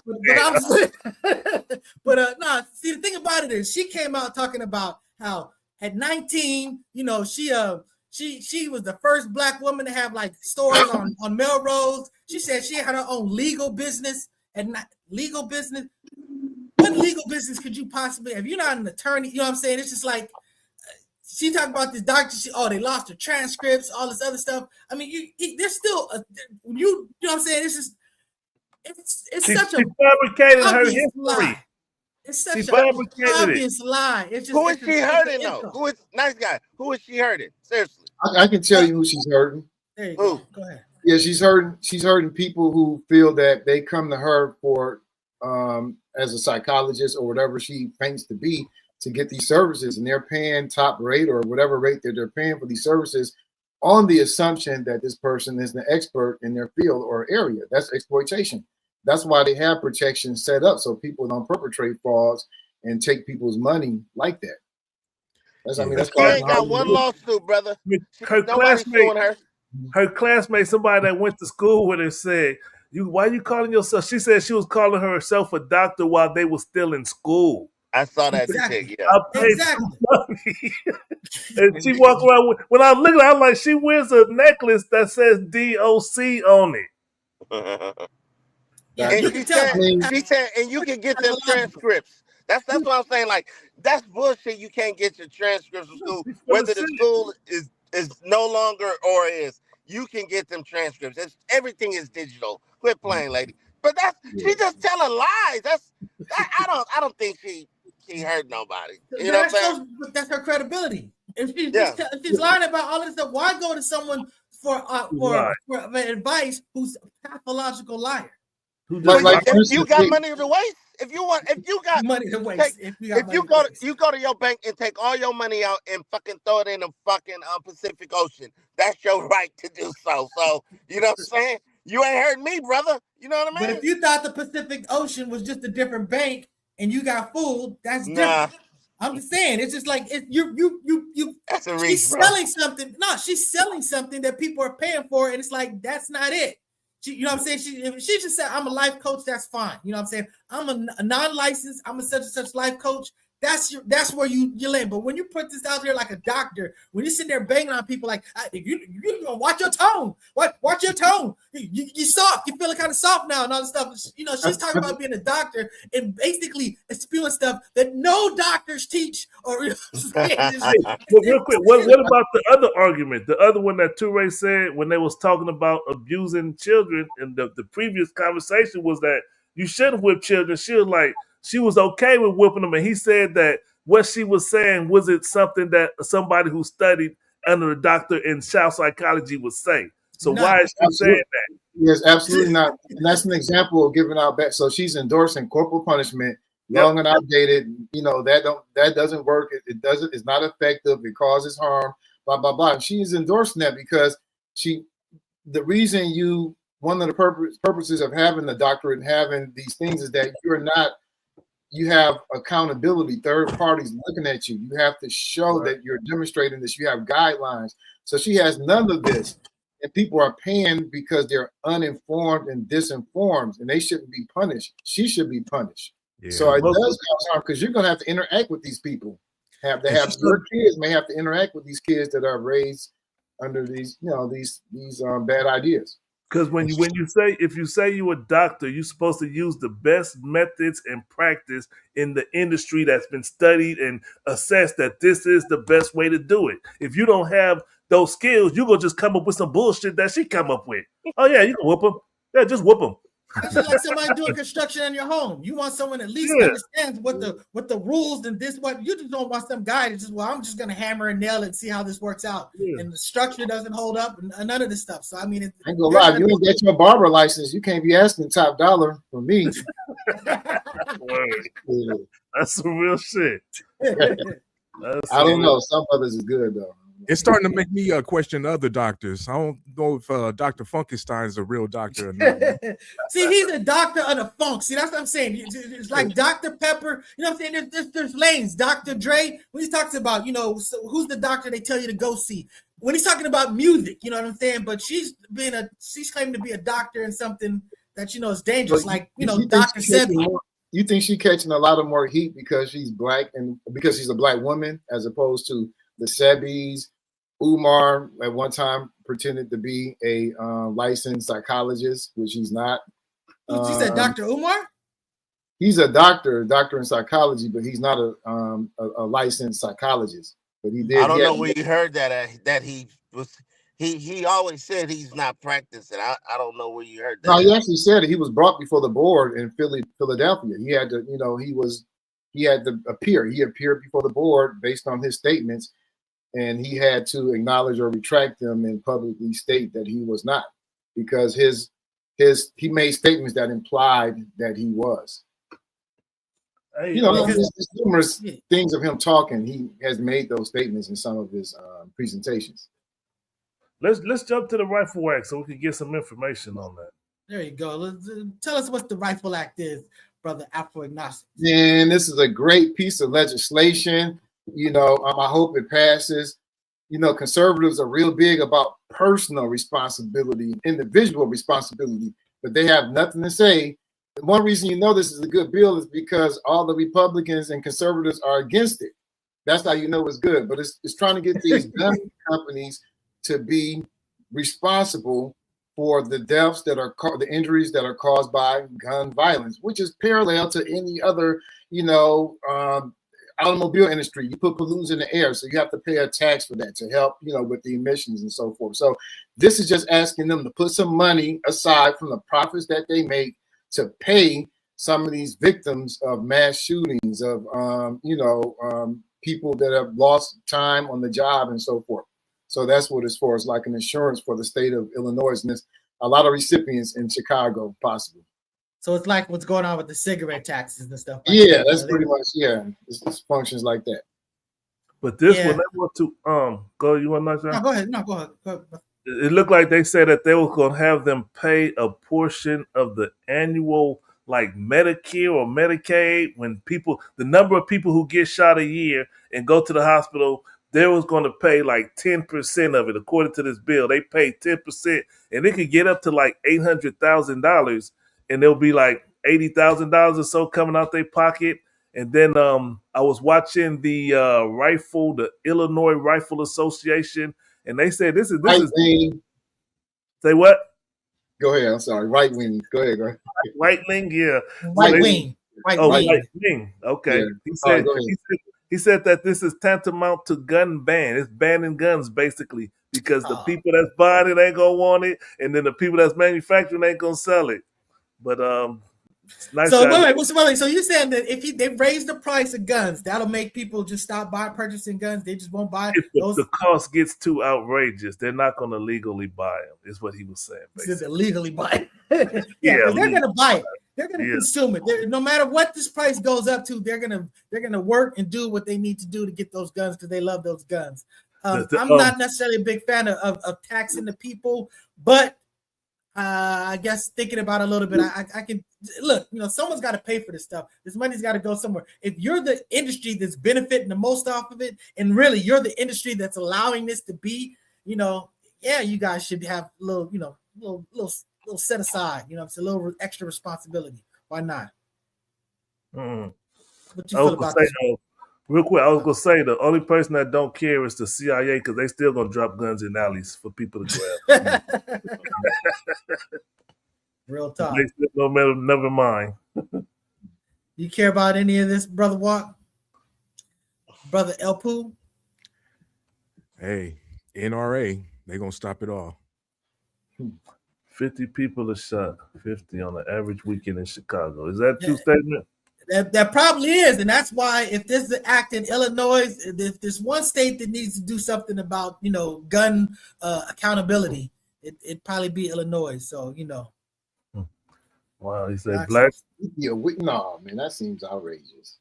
see, the thing about it is she came out talking about how at 19, you know, she was the first black woman to have like stores on Melrose. She said she had her own legal business and not legal business. What legal business could you possibly have? You're not an attorney, you know what I'm saying? It's just like she talked about this doctor. They lost her transcripts, all this other stuff. I mean, there's still you know what I'm saying? It's just it's such a fabricated her history. Lie. It's such an obvious lie. It's just who is she hurting though? Who is nice guy? Who is she hurting? Seriously, I can tell you who she's hurting. There you go. Go ahead. Yeah, she's hurting people who feel that they come to her for as a psychologist or whatever she thinks to be. to get these services, and they're paying top rate or whatever rate that they're paying for these services on the assumption that this person is an expert in their field or area. That's exploitation. That's why they have protection set up so people don't perpetrate frauds and take people's money like that. That's, I mean, that's She ain't got one lawsuit, brother. Nobody's suing her. Her classmate, somebody that went to school with her, said, why you calling yourself? She said she was calling herself a doctor while they were still in school. I saw that shit, yeah. I paid money. And she walked around with, when I look at her, I'm like, she wears a necklace that says DOC on it. And she said, and you can get them transcripts. That's what I'm saying. Like, that's bullshit. You can't get your transcripts from school, whether the school is no longer or is. You can get them transcripts. Everything is digital. Quit playing, lady. But she just telling lies. I don't think she hurt nobody. You know what I'm saying? That's her credibility. If she's lying about all of this stuff, why go to someone for advice who's a pathological liar? If you got money to waste, if you got money to waste, you go to your bank and take all your money out and fucking throw it in the fucking Pacific Ocean, that's your right to do so. So you know what I'm saying? You ain't hurt me, brother. You know what I mean? But if you thought the Pacific Ocean was just a different bank and you got fooled, that's different. I'm just saying, it's just like you. That's a reach, she's selling something. No, she's selling something that people are paying for, and it's like that's not it. You know what I'm saying? If she just said, I'm a life coach, that's fine. You know what I'm saying? I'm a non-licensed, I'm a such and such life coach. That's where you land. But when you put this out there like a doctor, when you sit there banging on people like, you watch your tone. Watch your tone. You soft. You feeling kind of soft now and all this stuff. You know, she's talking about being a doctor and basically spewing stuff that no doctors teach. Or real quick, what about the other argument? The other one that Toure said when they was talking about abusing children, and the previous conversation was that you shouldn't whip children. She was like, she was okay with whipping them, and he said that what she was saying was it something that somebody who studied under a doctor in child psychology would say. So why is she saying that? Yes, absolutely not. And that's an example of giving out back. So she's endorsing corporal punishment, young and outdated. You know that doesn't work. It doesn't. It's not effective. It causes harm. Blah blah blah. And she is endorsing that because the reason one of the purposes of having the doctorate and having these things is that you have accountability, third parties looking at you. You have to show that you're demonstrating this. You have guidelines. So she has none of this. And people are paying because they're uninformed and disinformed, and they shouldn't be punished. She should be punished. Yeah. So it does cause harm because you're going to have to interact with these people. Your kids may have to interact with these kids that are raised under these bad ideas. Because if you say you're a doctor, you're supposed to use the best methods and practice in the industry that's been studied and assessed that this is the best way to do it. If you don't have those skills, you're going to just come up with some bullshit that she come up with. Oh, yeah, you can whoop them. Yeah, just whoop them. It's just like somebody doing construction in your home. You want someone at least understands what the rules and this, what you just don't want some guy to just, I'm just going to hammer and nail it and see how this works out. Yeah. And the structure doesn't hold up and none of this stuff. So, I mean, I ain't gonna lie, if you don't get your barber license, you can't be asking top dollar for me. That's some real shit. I don't know. Some others is good, though. It's starting to make me question other doctors. I don't know if Dr. Funkenstein is a real doctor or not. See, he's a doctor of the funk. See, that's what I'm saying. It's like Dr. Pepper. You know what I'm saying? There's lanes. Dr. Dre, when he talks about, who's the doctor they tell you to go see. When he's talking about music, you know what I'm saying? But she's claiming to be a doctor in something that, is dangerous, like, Dr. Sebi. You think she's catching a lot of more heat because she's black and because she's a black woman as opposed to the Sebis? Umar at one time pretended to be a licensed psychologist, which he's not. She said Dr. Umar? He's a doctor in psychology, but he's not a licensed psychologist. But he did. I don't know where you heard that he was. He always said he's not practicing. I don't know where you heard that. No, he actually said it. He was brought before the board in Philadelphia. He had to, he had to appear. He appeared before the board based on his statements. And he had to acknowledge or retract them and publicly state that he was not, because he made statements that implied that he was. Hey, You know, there's numerous things of him talking. He has made those statements in some of his presentations. let's jump to the RIFL Act so we can get some information on that. There you go. Tell us what the RIFL Act is, brother Afro-agnostic. And this is a great piece of legislation. You know, I hope it passes. You know, conservatives are real big about personal responsibility, individual responsibility, but they have nothing to say. One reason you know this is a good bill is because all the Republicans and conservatives are against it. That's how you know it's good. But it's trying to get these gun companies to be responsible for the deaths that are the injuries that are caused by gun violence, which is parallel to any other, you know, automobile industry. You put pollutants in the air, so you have to pay a tax for that to help, you know, with the emissions and so forth. So this is just asking them to put some money aside from the profits that they make to pay some of these victims of mass shootings, of people that have lost time on the job and so forth. So that's what it's for. It's like an insurance for the state of Illinois, and there's a lot of recipients in Chicago, possibly. So it's like what's going on with the cigarette taxes and stuff. Like that's pretty much It functions like that. But this one, they want to go. You want to know? No, go ahead. No, go ahead. It looked like they said that they were going to have them pay a portion of the annual, like Medicare or Medicaid, when the number of people who get shot a year and go to the hospital, they was going to pay like 10% of it. According to this bill, they pay 10%, and it could get up to like $800,000, and there'll be like $80,000 or so coming out their pocket. And then I was watching the Illinois Rifle Association, and they said this is say what? Go ahead. I'm sorry. Right wing. Go ahead. Right wing. Yeah. Right wing. Right wing. Okay. Yeah. He said that this is tantamount to gun ban. It's banning guns basically because the people that's buying it ain't gonna want it, and then the people that's manufacturing ain't gonna sell it. But it's nice. So wait. So you're saying that if they raise the price of guns, that'll make people just stop purchasing guns? They just won't buy if the cost gets too outrageous, they're not going to legally buy them. Is what he was saying. Just illegally buy it. They're going to buy it. They're going to consume it. No matter what this price goes up to, they're going to work and do what they need to do to get those guns because they love those guns. I'm not necessarily a big fan of taxing the people, but I guess thinking about it a little bit, I can look, you know, someone's got to pay for this stuff. This money's got to go somewhere. If you're the industry that's benefiting the most off of it, and really you're the industry that's allowing this to be, you know, you guys should have a little, you know, little set aside, you know, it's a little extra responsibility. Why not? Mm. What you feel about this? Real quick, I was gonna say the only person that don't care is the CIA because they still gonna drop guns in alleys for people to grab. Real talk. No matter, never mind. You care about any of this, Brother Walk? Brother El Poo? Hey, NRA, they gonna stop it all. 50 people are shot. 50 on the average weekend in Chicago. Is that a true statement? That probably is, and that's why if there's an act in Illinois, if there's one state that needs to do something about, you know, gun accountability, it'd probably be Illinois. So, you know. Wow, he said black. No, man, that seems outrageous.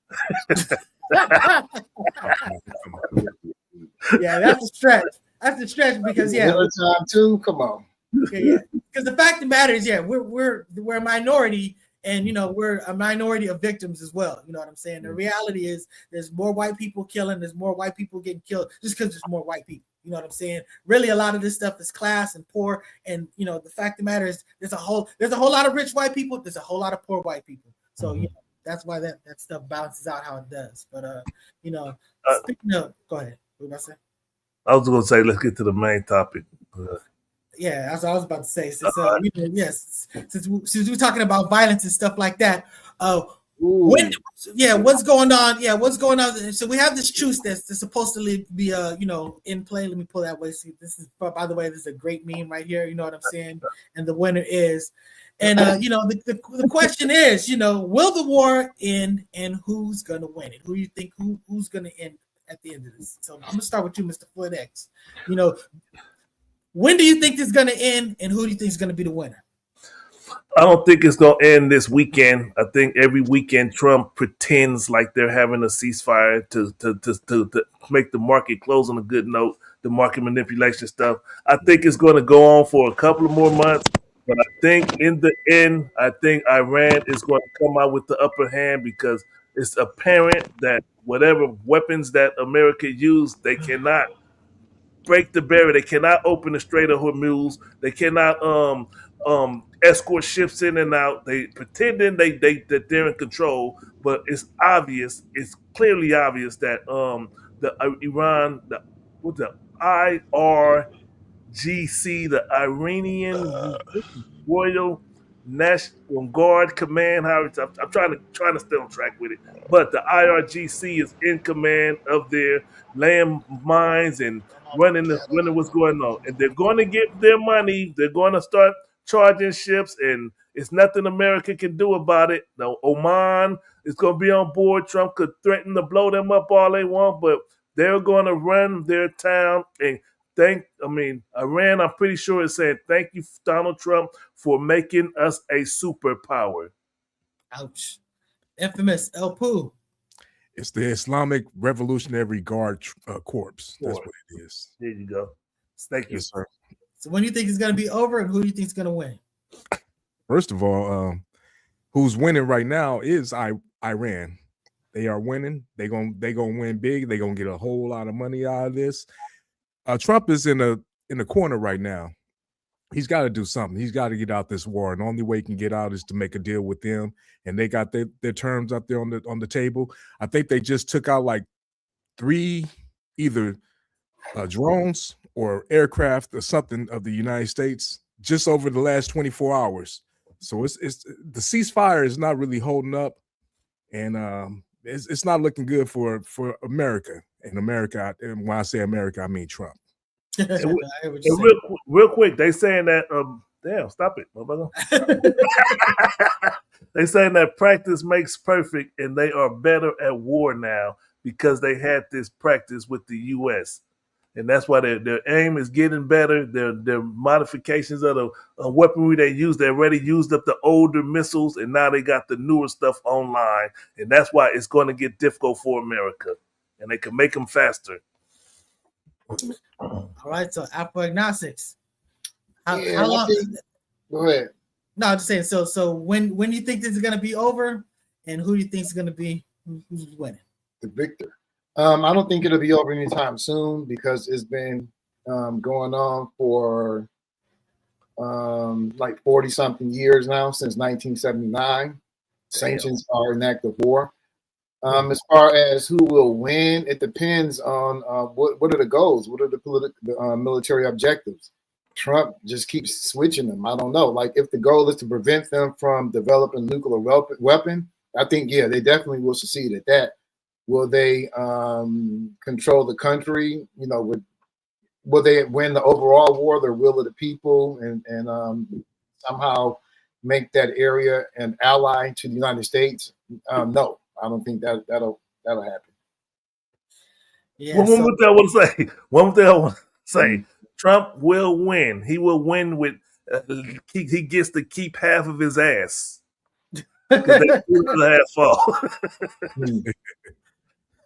Yeah, that's a stretch. That's a stretch because time too. Come on. Yeah. Because the fact of the matter is, we're a minority. And, you know, we're a minority of victims as well. You know what I'm saying? The reality is there's more white people killing. There's more white people getting killed just because there's more white people. You know what I'm saying? Really, a lot of this stuff is class and poor. And, you know, the fact of the matter is there's a whole lot of rich white people. There's a whole lot of poor white people. So, you know, that's why that stuff balances out how it does. But, you know, speaking of, go ahead. What was I saying? I was going to say, let's get to the main topic. Yeah, that's what I was about to say. Since you know, yes, since we're talking about violence and stuff like that, what's going on? Yeah, what's going on? So we have this truce that's supposedly be you know, in play. Let me pull that way. See, this is, by the way, this is a great meme right here. You know what I'm saying? And the winner is, and you know, the question is, you know, will the war end, and who's gonna win it? Who do you think who's gonna end at the end of this? So I'm gonna start with you, Mr. Floyd X. You know. When do you think this is going to end, and who do you think is going to be the winner? I don't think it's going to end this weekend. I think every weekend Trump pretends like they're having a ceasefire to make the market close on a good note, the market manipulation stuff. I think it's going to go on for a couple of more months. But I think in the end, I think Iran is going to come out with the upper hand because it's apparent that whatever weapons that America used, they cannot break the barrier. They cannot open the Strait of Hormuz. They cannot escort ships in and out. They pretending that they're in control, but it's obvious. It's clearly obvious that the Iran, the IRGC, the Iranian Royal National Guard Command. I'm trying to stay on track with it, but the IRGC is in command of their land mines and running what's going on, and they're going to get their money. They're going to start charging ships, and it's nothing America can do about it. No, Oman is going to be on board. Trump could threaten to blow them up all they want, but they're going to run their town and. Iran, I'm pretty sure it said, thank you, Donald Trump, for making us a superpower. Ouch. Infamous El Poo. It's the Islamic Revolutionary Guard Corps. That's what it is. There you go. Thank you, sir. So when do you think it's going to be over, and who do you think is going to win? First of all, who's winning right now is Iran. They are winning. They gonna win big. They're gonna get a whole lot of money out of this. Trump is in the corner right now. He's got to do something. He's got to get out this war, and the only way he can get out is to make a deal with them. And they got their terms out there on the table. I think they just took out like 3 either drones or aircraft or something of the United States just over the last 24 hours. So it's the ceasefire is not really holding up, and it's not looking good for America. And America, and when I say America, I mean Trump. Real quick, they saying that damn, stop it, motherfucker. They saying that practice makes perfect, and they are better at war now because they had this practice with the U.S. And that's why their aim is getting better. Their modifications of the weaponry they use, they already used up the older missiles, and now they got the newer stuff online. And that's why it's going to get difficult for America. And they can make them faster. All right, so Apple agnostics. How Yeah, I long? think- Go ahead. No, I'm just saying. So when do you think this is going to be over, and who do you think is going to be who's winning? The victor. I don't think it'll be over anytime soon because it's been going on for like 40 something years now, since 1979. Sanctions are in active war. As far as who will win, it depends on what are the goals, what are the military objectives. Trump just keeps switching them. I don't know. Like if the goal is to prevent them from developing a nuclear weapon, I think they definitely will succeed at that. Will they control the country? Will they win the overall war, the will of the people, and somehow make that area an ally to the United States? No. I don't think that'll happen. Yeah. One more thing I want to say. Trump will win. He will win with he gets to keep half of his ass. Half fall.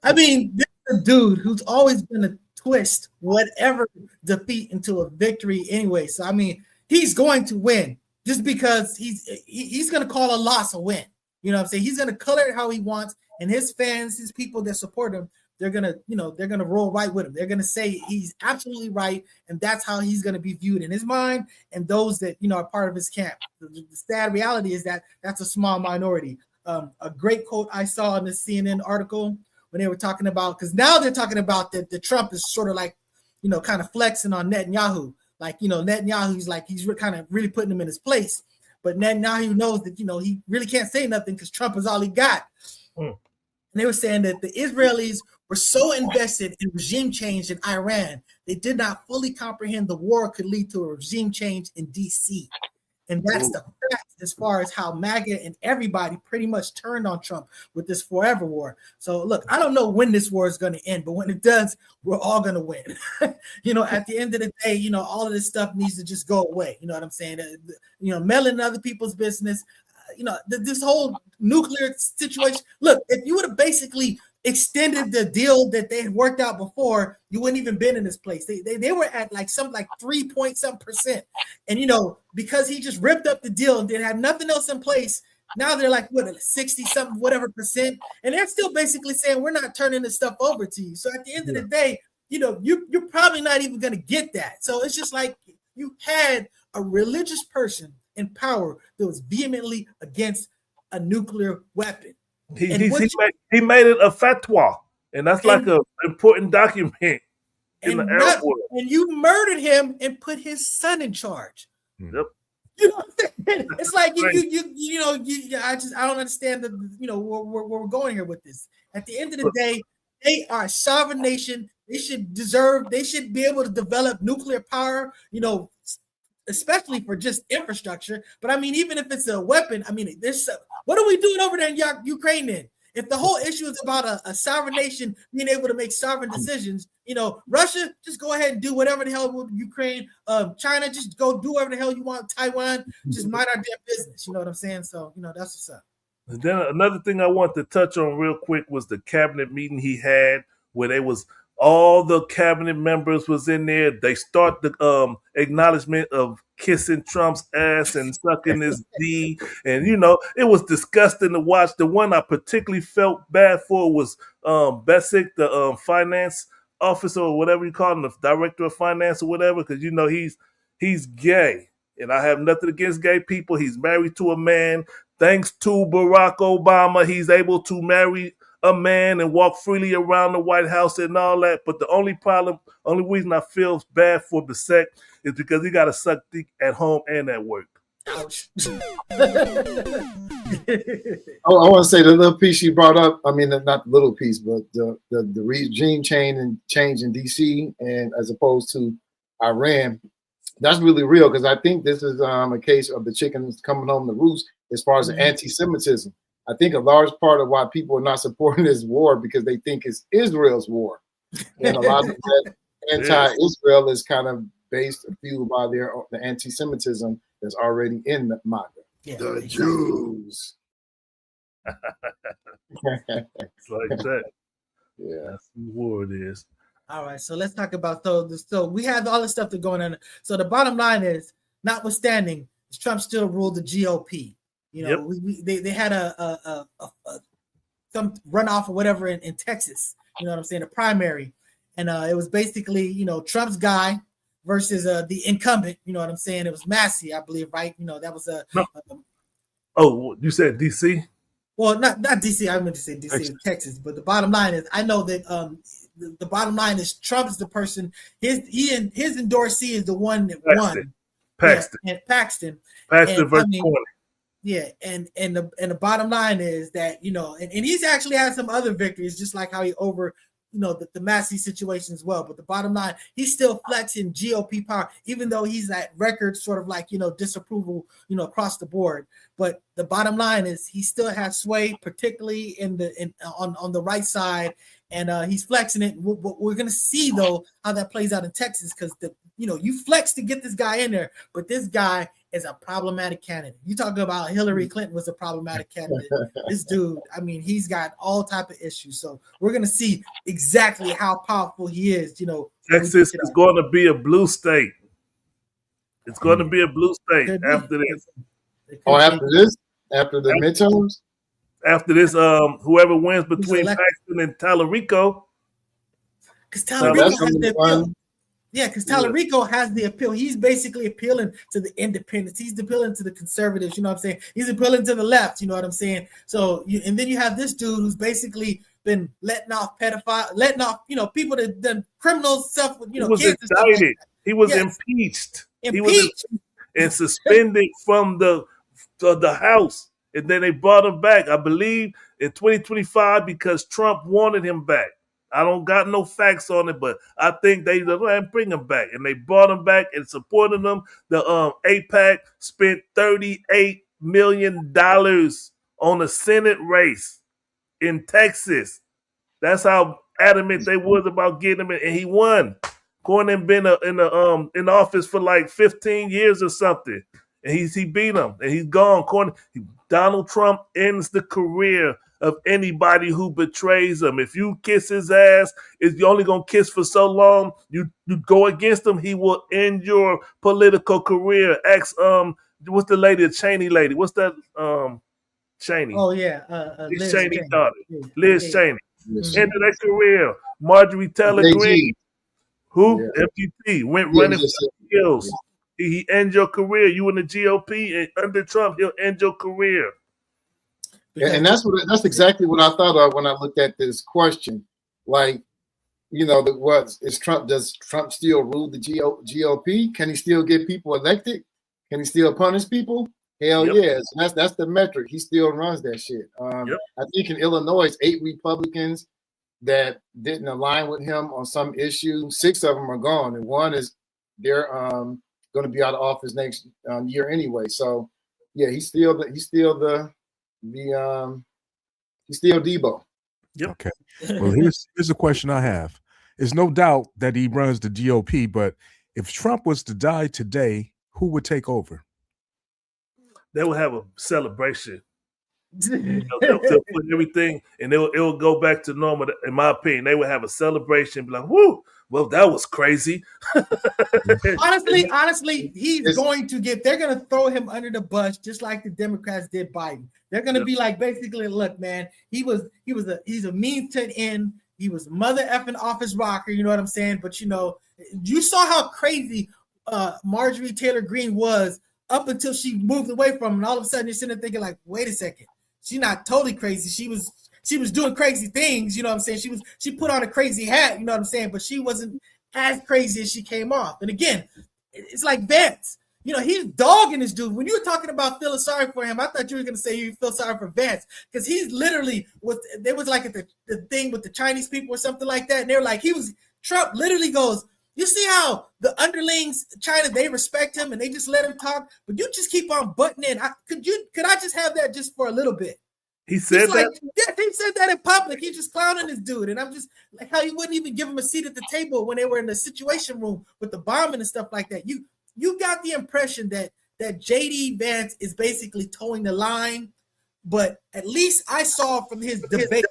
I mean, this is a dude who's always been a twist whatever defeat into a victory anyway. So I mean, he's going to win just because he's going to call a loss a win. You know what I'm saying? He's going to color it how he wants, and his fans, his people that support him, they're going to roll right with him. They're going to say he's absolutely right, and that's how he's going to be viewed in his mind and those that, are part of his camp. The sad reality is that that's a small minority. A great quote I saw in the CNN article when they were talking about, because now they're talking about that the Trump is sort of like, kind of flexing on Netanyahu. Like, Netanyahu's like, he's kind of really putting him in his place. But now he knows that, he really can't say nothing because Trump is all he got. And they were saying that the Israelis were so invested in regime change in Iran, they did not fully comprehend the war could lead to a regime change in D.C. And that's the fact as far as how MAGA and everybody pretty much turned on Trump with this forever war. So look, I don't know when this war is going to end, but when it does, we're all going to win. At the end of the day, all of this stuff needs to just go away. You know what I'm saying? Meddling in other people's business, this whole nuclear situation. Look, if you would have basically extended the deal that they had worked out before, you wouldn't even been in this place. They were at like 3.7%. And because he just ripped up the deal and didn't have nothing else in place, now they're like 60 something whatever percent, and they're still basically saying we're not turning this stuff over to you. So at the end of the day, you're probably not even going to get that. So it's just like you had a religious person in power that was vehemently against a nuclear weapon. He made it a fatwa, and that's like an important document in the Arab world. And you murdered him and put his son in charge. Yep. You know what I'm saying? It's like I don't understand where we're going here with this. At the end of the day, they are a sovereign nation. They should be able to develop nuclear power, especially for just infrastructure. But I mean, even if it's a weapon, I mean, what are we doing over there in Ukraine then? If the whole issue is about a sovereign nation being able to make sovereign decisions, Russia, just go ahead and do whatever the hell with Ukraine. China, just go do whatever the hell you want. Taiwan, just mind our damn business. You know what I'm saying? So, that's what's up. And then another thing I want to touch on real quick was the cabinet meeting he had where they was all the cabinet members was in there. They start the acknowledgement of kissing Trump's ass and sucking his D. And, it was disgusting to watch. The one I particularly felt bad for was Besic, the finance officer or whatever you call him, the director of finance or whatever, because, he's gay. And I have nothing against gay people. He's married to a man. Thanks to Barack Obama, he's able to marry a man and walk freely around the White House and all that. But the only reason I feel bad for Besic is because he got to suck dick at home and at work. Ouch. I want to say the little piece you brought up. I mean, not the little piece, but the regime change in DC and as opposed to Iran. That's really real because I think this is a case of the chickens coming home to roost as far as the anti-Semitism. I think a large part of why people are not supporting this war because they think it's Israel's war. And a lot of that anti-Israel is kind of based fueled by the anti-Semitism that's already in the MAGA. Yeah, the Jews. It's like that. Yeah. That's the war it is. All right, so let's talk about so we have all this stuff that's going on. So the bottom line is, notwithstanding, Trump still ruled the GOP. They had some runoff or whatever in Texas. You know what I'm saying? A primary, and it was basically Trump's guy versus the incumbent. You know what I'm saying? It was Massey, I believe, right? That was Oh, you said DC? Well, not DC. I meant to say DC, Texas. But the bottom line is, I know that the bottom line is Trump's the person. His endorsee is the one that won. Paxton. Yeah, and Paxton versus Cornyn. Yeah, and the bottom line is that and he's actually had some other victories, just like how he over the Massey situation as well. But the bottom line, he's still flexing GOP power, even though he's at record sort of like disapproval across the board. But the bottom line is he still has sway, particularly on the right side, and he's flexing it. We're gonna see though how that plays out in Texas because you flex to get this guy in there, but this guy is a problematic candidate. You talk about Hillary Clinton was a problematic candidate. This dude, I mean, he's got all type of issues. So we're gonna see exactly how powerful he is. Texas is going to be a blue state. It's going to be a blue state after this. After the midterms. After this, whoever wins between Paxton and Tallarico. Because Tallarico has the appeal. Yeah, because Tallarico has the appeal. He's basically appealing to the independents. He's appealing to the conservatives. You know what I'm saying? He's appealing to the left. You know what I'm saying? So, and then you have this dude who's basically been letting off people that done criminal stuff with, he was kids indicted. And stuff like he was impeached. He was and suspended from the House. And then they brought him back, I believe, in 2025 because Trump wanted him back. I don't got no facts on it, but I think they bring him back, and they brought him back and supported him. The AIPAC spent $38 million on a Senate race in Texas. That's how adamant they was about getting him, and he won. Cornyn been in the office for like 15 years or something, and he beat him, and he's gone. Donald Trump ends the career of anybody who betrays him. If you kiss his ass, you're only gonna kiss for so long. You go against him, he will end your political career. What's the lady, the Cheney lady? What's that? Cheney. Oh yeah, Liz Cheney's daughter. Liz Cheney. Yes. End of their career. Marjorie Taylor Greene, who MPP went running for the hills. He ends your career. You in the GOP, and under Trump, he'll end your career. And that's exactly what I thought of when I looked at this question. Like, you know, does Trump still rule the GOP? Can he still get people elected? Can he still punish people? Hell yes. And that's the metric. He still runs that shit. I think in Illinois, 8 Republicans that didn't align with him on some issue. 6 of them are gone, and one is they're going to be out of office next year anyway. So yeah, he's still Debo. Yep. Okay. Well, here's a question I have. There's no doubt that he runs the GOP, but if Trump was to die today, who would take over? They will have a celebration. They'll put everything, and it will go back to normal. In my opinion, they would have a celebration, be like, "Woo! Well, that was crazy." honestly, they're going to throw him under the bus, just like the Democrats did Biden. They're going to be like, basically, look, man, he's a means to an end. He was a mother effing office rocker. You know what I'm saying? But you saw how crazy Marjorie Taylor Greene was up until she moved away from him, and all of a sudden you're sitting there thinking, like, wait a second, she's not totally crazy. She was doing crazy things, you know what I'm saying? She put on a crazy hat, you know what I'm saying? But she wasn't as crazy as she came off. And again, it's like Vance. He's dogging this dude. When you were talking about feeling sorry for him, I thought you were going to say you feel sorry for Vance, because he's literally there was like the thing with the Chinese people or something like that, and they were like, Trump literally goes, you see how the underlings, China, they respect him and they just let him talk, but you just keep on butting in. Could I just have that just for a little bit? He said that? Yeah, he said that in public. He's just clowning this dude. And I'm just like, how you wouldn't even give him a seat at the table when they were in the situation room with the bombing and stuff like that. You got the impression that JD Vance is basically towing the line, but at least I saw from his debate,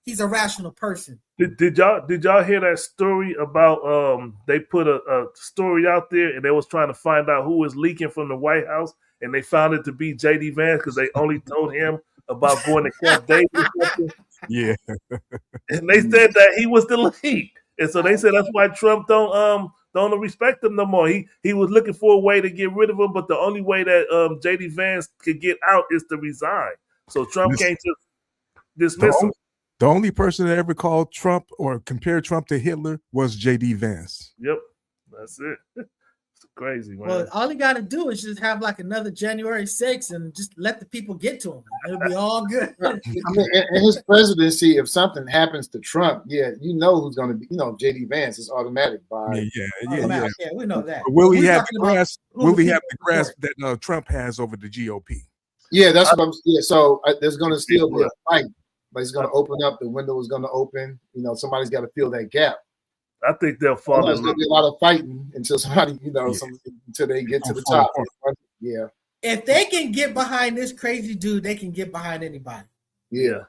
he's a rational person. Did y'all hear that story about they put a story out there and they was trying to find out who was leaking from the White House, and they found it to be JD Vance because they only told him about going to Camp David or something. Yeah. And they said that he was the leak. And so they said that's why Trump don't respect him no more. He was looking for a way to get rid of him, but the only way that JD Vance could get out is to resign. So Trump can't just dismiss him. The only person that ever called Trump or compared Trump to Hitler was J.D. Vance. Yep, that's it. It's crazy, man. Well, all he got to do is just have like another January 6th and just let the people get to him. It'll be all good. In his presidency, if something happens to Trump, who's going to be, J.D. Vance is automatic. Yeah, we know that. But will he have the grasp? Will he have the grasp that Trump has over the GOP? Yeah, that's what I'm saying. So there's going to still be a fight. But it's going to open up. The window is going to open. Somebody's got to fill that gap. I think they'll fall. There's going to be a lot of fighting until somebody, until they get to the top. Yeah. If they can get behind this crazy dude, they can get behind anybody. Yeah.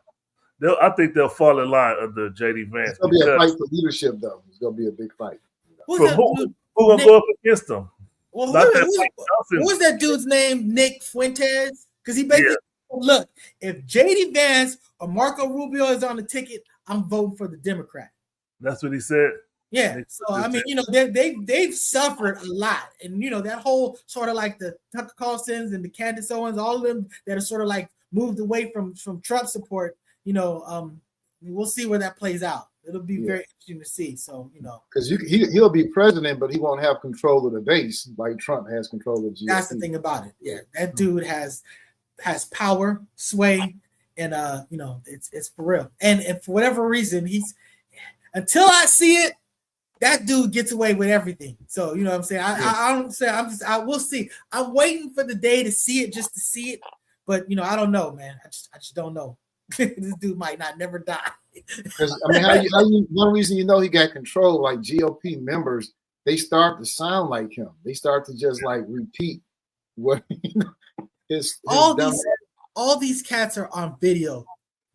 I think they'll fall in line under JD Vance. It's going to be a fight for leadership, though. It's going to be a big fight. Who's going to go up against them? Well, who was that dude's name? Nick Fuentes? Because he basically look, if JD Vance or Marco Rubio is on the ticket, I'm voting for the Democrat. That's what he said. Yeah. So I mean, they've suffered a lot, and that whole sort of like the Tucker Carlsons and the Candace Owens, all of them that are sort of like moved away from Trump support. We'll see where that plays out. It'll be very interesting to see. So because he'll be president, but he won't have control of the base like Trump has control of GOP. That's the thing about it. Yeah, that dude has power, sway, and it's for real. And for whatever reason, until I see it, that dude gets away with everything. So you know what I'm saying. I don't say I will see. I'm waiting for the day to see it just to see it. But you know, I don't know, man. I just don't know. This dude might not never die. Because I mean, how you one reason you know he got control, like GOP members, they start to sound like him. They start to just like repeat what his all these cats are on video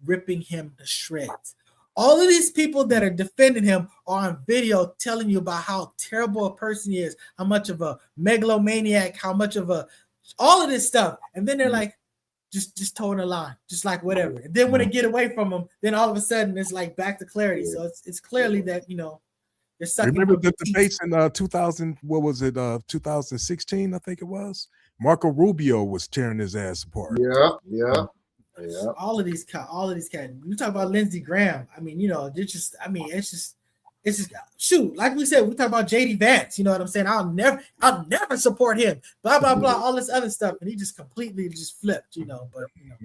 ripping him to shreds. All of these people that are defending him are on video telling you about how terrible a person he is, how much of a megalomaniac, how much of a all of this stuff. And then they're like, just towing a line, just like whatever. And then when they get away from him, then all of a sudden it's like back to clarity. So it's clearly that, you know, they're sucking. Remember the debates in 2000, what was it, 2016, I think it was? Marco Rubio was tearing his ass apart. Yeah. All of these cats. You talk about Lindsey Graham. I mean, you know, it's just shoot. Like we said, we talk about JD Vance. You know what I'm saying? I'll never support him. Blah blah blah. All this other stuff, and he just completely just flipped. You know, but you know,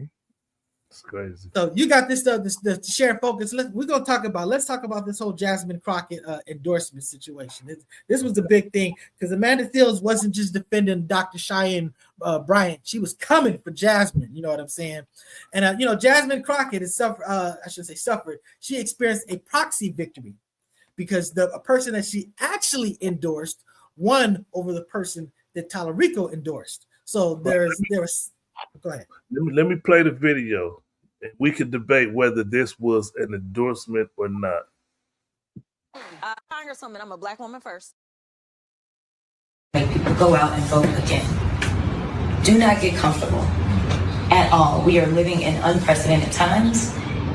it's crazy. So you got this stuff. The share focus. Let's talk about this whole Jasmine Crockett endorsement situation. This was the big thing because Amanda Seales wasn't just defending Dr. Cheyenne Bryant. She was coming for Jasmine. You know what I'm saying? And you know, Jasmine Crockett is suffered. She experienced a proxy victory because a person that she actually endorsed won over the person that Tallarico endorsed. So there was. Go ahead. Let me play the video. We could debate whether this was an endorsement or not. Congresswoman, I'm a black woman first. Make people go out and vote again. Do not get comfortable at all. We are living in unprecedented times,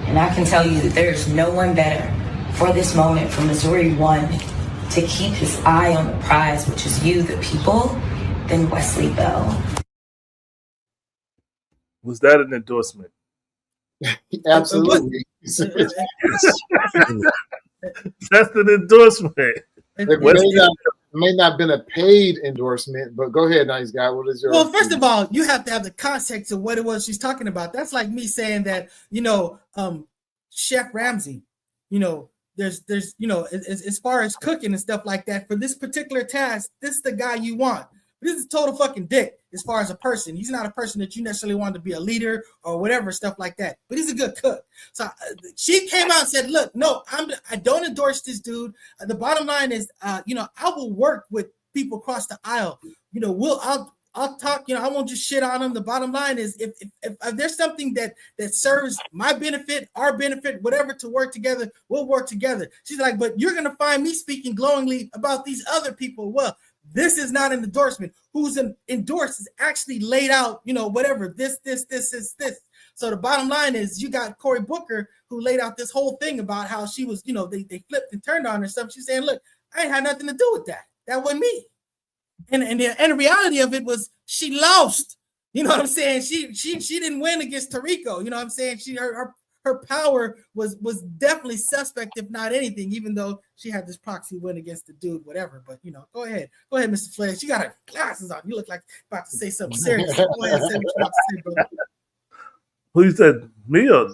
and I can tell you that there is no one better for this moment for Missouri 1 to keep his eye on the prize, which is you, the people, than Wesley Bell. Was that an endorsement? Absolutely. That's an endorsement. It may not have been a paid endorsement, but go ahead, nice guy. What is your Well, first of all, you have to have the context of what it was she's talking about. That's like me saying that, you know, Chef Ramsay, you know, there's you know, as far as cooking and stuff like that, for this particular task, this is the guy you want. This is total fucking dick as far as a person. He's not a person that you necessarily want to be a leader or whatever, stuff like that. But he's a good cook. So she came out and said, look, no, I don't endorse this dude. The bottom line is, you know, I will work with people across the aisle. You know, I'll talk, you know, I won't just shit on them. The bottom line is if there's something that serves my benefit, our benefit, whatever, to work together, we'll work together. She's like, but you're going to find me speaking glowingly about these other people. Well, this is not an endorsement. Who's endorsed is actually laid out, you know, whatever, this. So the bottom line is you got Cory Booker who laid out this whole thing about how she was, you know, they flipped and turned on her stuff. She's saying, look, I ain't had nothing to do with that. That wasn't me. And the reality of it was she lost. You know what I'm saying? She didn't win against Tarico. You know what I'm saying? Her power was definitely suspect, if not anything, even though she had this proxy win against the dude, whatever. But, you know, go ahead, Mr. Flair. You got her glasses on. You look like about to say something serious. Go ahead and say what you about to say, brother. Who you said, me or?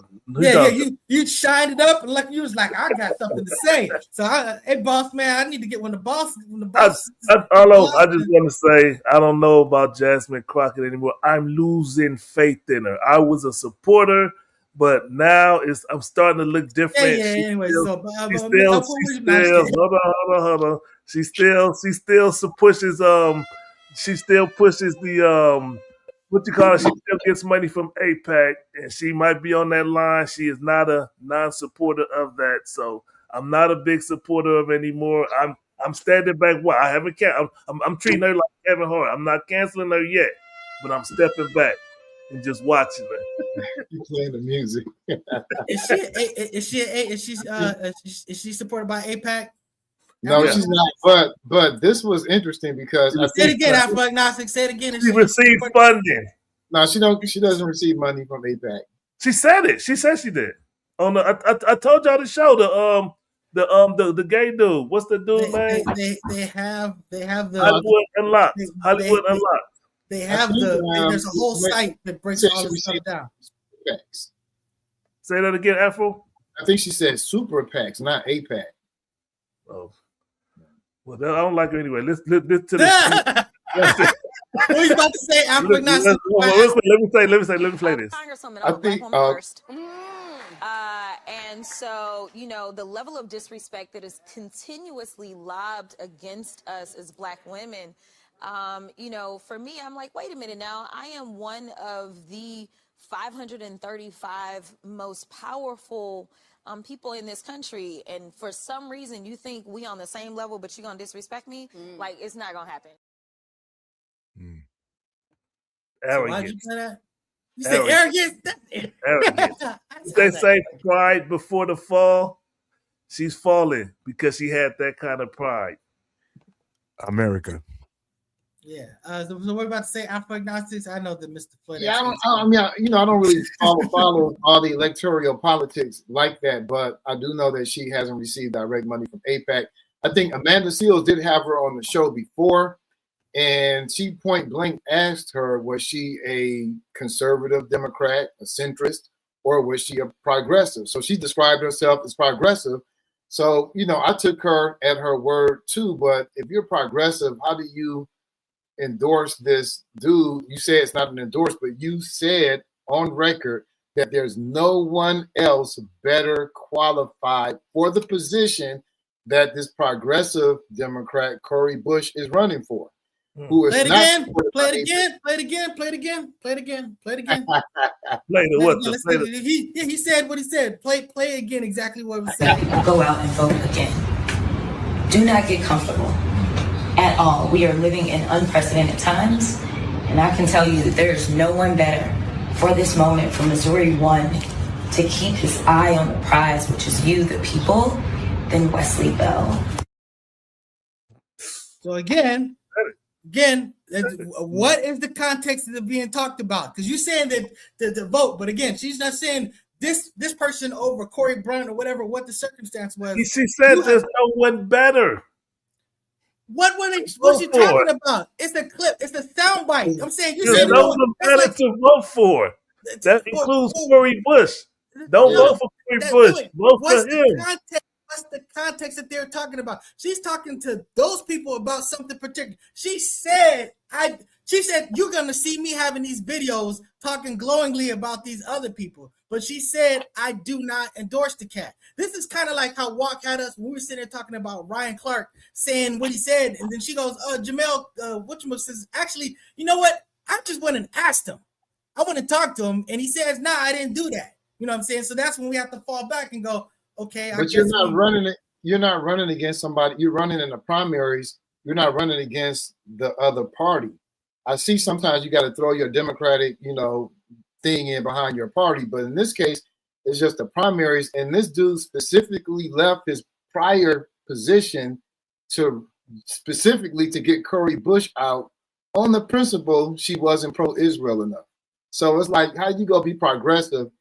You shined it up and like you was like, I got something to say. So, hey, boss man, I need to get when the boss. I just want to say, I don't know about Jasmine Crockett anymore. I'm losing faith in her. I was a supporter. But now I'm starting to look different. Hold on. She still pushes the what you call it? She still gets money from AIPAC, and she might be on that line. She is not a non-supporter of that, so I'm not a big supporter of anymore. I'm standing back. I haven't I'm treating her like Kevin Hart. I'm not canceling her yet, but I'm stepping back and just watching her. You playing the music. Is she supported by AIPAC? No, she's not. But this was interesting because say it again, Afro-agnostic. Say it again. She received funding. No, she don't. She doesn't receive money from AIPAC. She said it. She said she did. Oh no, I told y'all to show the gay dude. What's the dude name? They have the Hollywood Unlocked. Hollywood Unlocked. They have there's a whole site that breaks all this stuff down. PACs. Say that again, Afro. I think she said super PACs, not AIPAC. Oh. Well, I don't like her anyway. Let's to the. What are you about to say? After Let me play this. Congresswoman, I'm a black woman first. And so, the level of disrespect that is continuously lobbed against us as black women, for me, I'm like, wait a minute now. I am one of the 535 most powerful people in this country. And for some reason, you think we on the same level, but you're going to disrespect me? Like, it's not going to happen. Arrogance. Why'd you say that? You said arrogance? Arrogance. They say pride before the fall. She's falling because she had that kind of pride. America. Yeah. So we're about to say Afro-agnostics. I know that Mr. Floyd. Yeah, I don't really follow all the electoral politics like that, but I do know that she hasn't received direct money from AIPAC. I think Amanda Seals did have her on the show before, and she point blank asked her, was she a conservative Democrat, a centrist, or was she a progressive? So she described herself as progressive. So, I took her at her word too, but if you're progressive, how do you endorse this dude? You say it's not an endorse, but you said on record that there's no one else better qualified for the position that this progressive Democrat Cori Bush is running for. Who is play it again. He said what he said. Play again exactly what was said. Go out and vote again. Do not get comfortable at all. We are living in unprecedented times, and I can tell you that there is no one better for this moment for Missouri 1 to keep his eye on the prize, which is you, the people, than Wesley Bell. So again, what is the context of it being talked about? Because you're saying that the vote, but again, she's not saying this person over Corey Bryant or whatever, what the circumstance was. She said there's no one better. What she talking about? It's a clip. It's a soundbite. I'm saying there's no one better to vote for. That includes Cori Bush. Don't vote for Cori Bush. Vote for him. What's the context that they're talking about? She's talking to those people about something particular. She said, you're going to see me having these videos talking glowingly about these other people. But she said, I do not endorse the cat. This is kind of like how Walk had us when we were sitting there talking about Ryan Clark saying what he said. And then she goes, Jamel, says, actually, you know what? I just went and asked him. I want to talk to him. And he says, nah, I didn't do that. You know what I'm saying? So that's when we have to fall back and go, okay. But you're not running it. You're not running against somebody. You're running in the primaries. You're not running against the other party. I see sometimes you got to throw your Democratic, thing in behind your party. But in this case, it's just the primaries. And this dude specifically left his prior position specifically to get Cori Bush out on the principle she wasn't pro-Israel enough. So it's like, how you go be progressive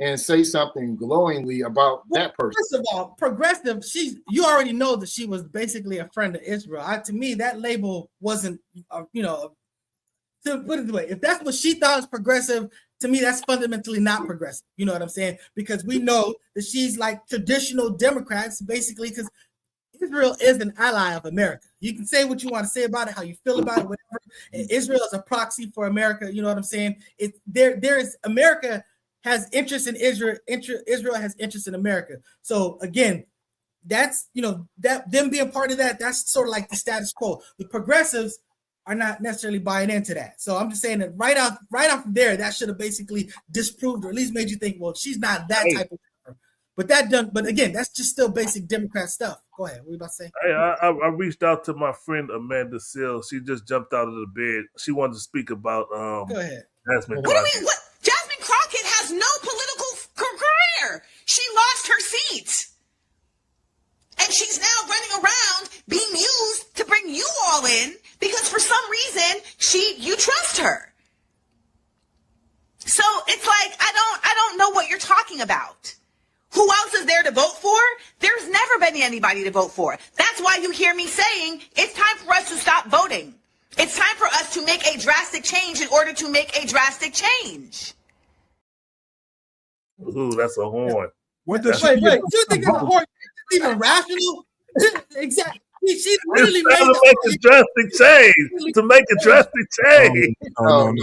and say something glowingly about that person? First of all, progressive, you already know that she was basically a friend of Israel. To me, that label wasn't, to put it this way, if that's what she thought was progressive, to me, that's fundamentally not progressive. You know what I'm saying? Because we know that she's like traditional Democrats, basically, because Israel is an ally of America. You can say what you want to say about it, how you feel about it, whatever. And Israel is a proxy for America. You know what I'm saying? America has interest in Israel. Israel has interest in America. So again, that's that them being part of that. That's sort of like the status quo. The progressives are not necessarily buying into that. So I'm just saying that right off there, that should have basically disproved or at least made you think, well, she's not that type of person. But again, that's just still basic Democrat stuff. Go ahead. What are you about to say? Hey, I reached out to my friend Amanda Seals. She just jumped out of the bed. She wanted to speak about Go ahead. Jasmine. What do you mean? What? Jasmine Crockett has no political career. She lost her seat. And she's now running around being used to bring you all in because for some reason you trust her. So it's like I don't know what you're talking about. Who else is there to vote for? There's never been anybody to vote for. That's why you hear me saying it's time for us to stop voting. It's time for us to make a drastic change in order to make a drastic change. Ooh, that's a horn. Wait, you think it's a horn? It's even rational? Exactly. She literally It's trying to make a drastic change. To make a drastic change. No,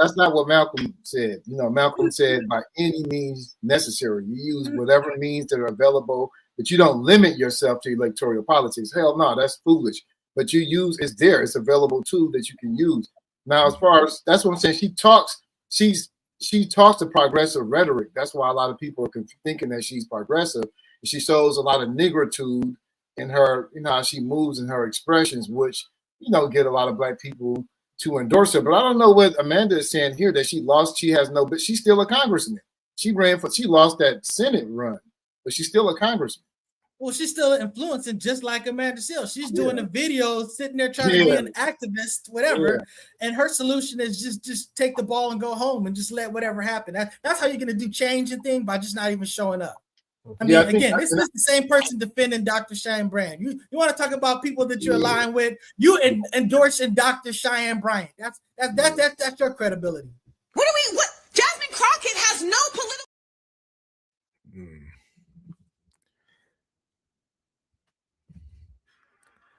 that's not what Malcolm said. You know, Malcolm said by any means necessary. You use whatever means that are available, but you don't limit yourself to electoral politics. Hell no, that's foolish. But you use it's there. It's available tool that you can use. Now, as far as that's what I'm saying, she talks the progressive rhetoric. That's why a lot of people are thinking that she's progressive. She shows a lot of nigritude in her, you know, how she moves in her expressions, which, you know, get a lot of black people to endorse her. But I don't know what Amanda is saying here, that she lost, but she's still a congressman. She lost that Senate run, but she's still a congressman. Well, she's still influencing, just like Amanda Seales. She's doing the videos, sitting there trying to be an activist, whatever. And her solution is just take the ball and go home and just let whatever happen. That's how you're going to do change and thing, by just not even showing up. I mean, again, this is the same person defending Dr. Cheyenne Bryant. You want to talk about people that you align with? You endorsing Dr. Cheyenne Bryant. That's your credibility. What? Jasmine Crockett has no political.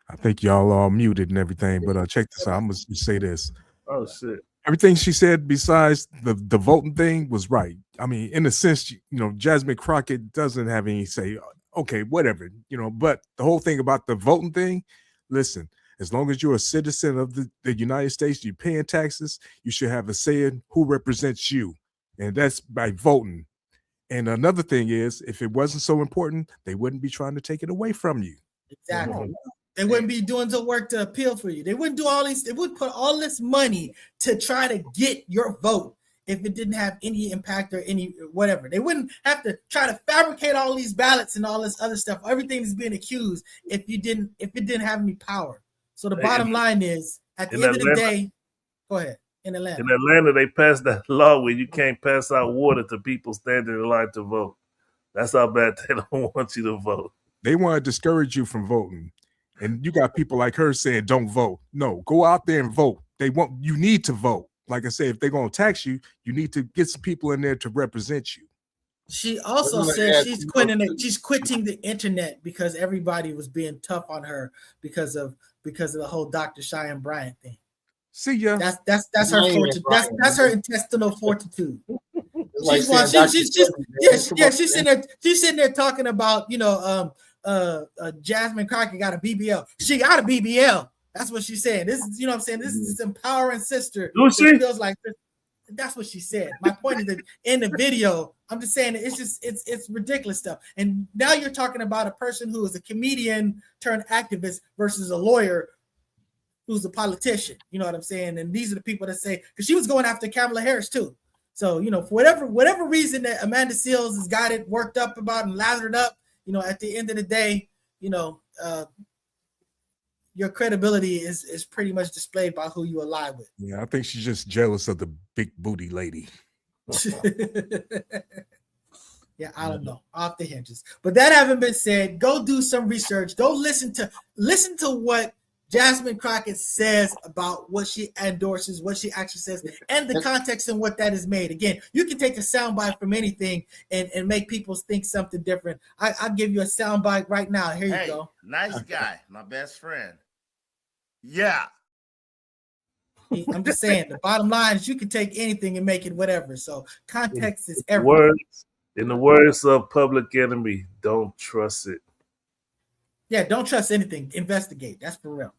I think y'all all muted and everything, but check this out. I'm gonna say this. Oh shit. Everything she said besides the voting thing was right. I mean, in a sense, you know, Jasmine Crockett doesn't have any say. Okay, whatever, you know, but the whole thing about the voting thing, listen, as long as you're a citizen of the United States, you're paying taxes, you should have a say in who represents you. And that's by voting. And another thing is, if it wasn't so important, they wouldn't be trying to take it away from you. Exactly. They wouldn't be doing the work to appeal for you. They wouldn't do all these. They would put all this money to try to get your vote if it didn't have any impact or any whatever. They wouldn't have to try to fabricate all these ballots and all this other stuff. Everything is being accused if it didn't have any power. So the bottom line is, at the end of the day, go ahead. In Atlanta, they passed that law where you can't pass out water to people standing in line to vote. That's how bad they don't want you to vote. They want to discourage you from voting. And you got people like her saying, don't vote. No, go out there and vote. You need to vote. Like I said, if they're going to tax you, you need to get some people in there to represent you. She also said she's quitting the internet because everybody was being tough on her because of the whole Dr. Cheyenne Bryant thing. See ya. That's her fortitude. That's her intestinal fortitude. She's sitting there talking about, you know, Jasmine Crockett got a BBL. She got a BBL. That's what she's saying. This is, you know what I'm saying? This is this empowering sister. She feels like this. That's what she said. My point is that in the video, I'm just saying it's ridiculous stuff. And now you're talking about a person who is a comedian turned activist versus a lawyer who's a politician. You know what I'm saying? And these are the people that say, because she was going after Kamala Harris too. So, you know, for whatever reason that Amanda Seales has got it worked up about and lathered up, you know, at the end of the day, you know, your credibility is pretty much displayed by who you align with. Yeah, I think she's just jealous of the big booty lady. Yeah, I don't know. Off the hinges. But that having been said, go do some research. Go listen to what Jasmine Crockett says about what she endorses, what she actually says, and the context in what that is made. Again, you can take a soundbite from anything and make people think something different. I'll give you a soundbite right now. Here you go. Nice guy, my best friend. Yeah. I'm just saying, the bottom line is you can take anything and make it whatever. So context is everything. In the words of Public Enemy, don't trust it. Yeah, don't trust anything. Investigate. That's for real.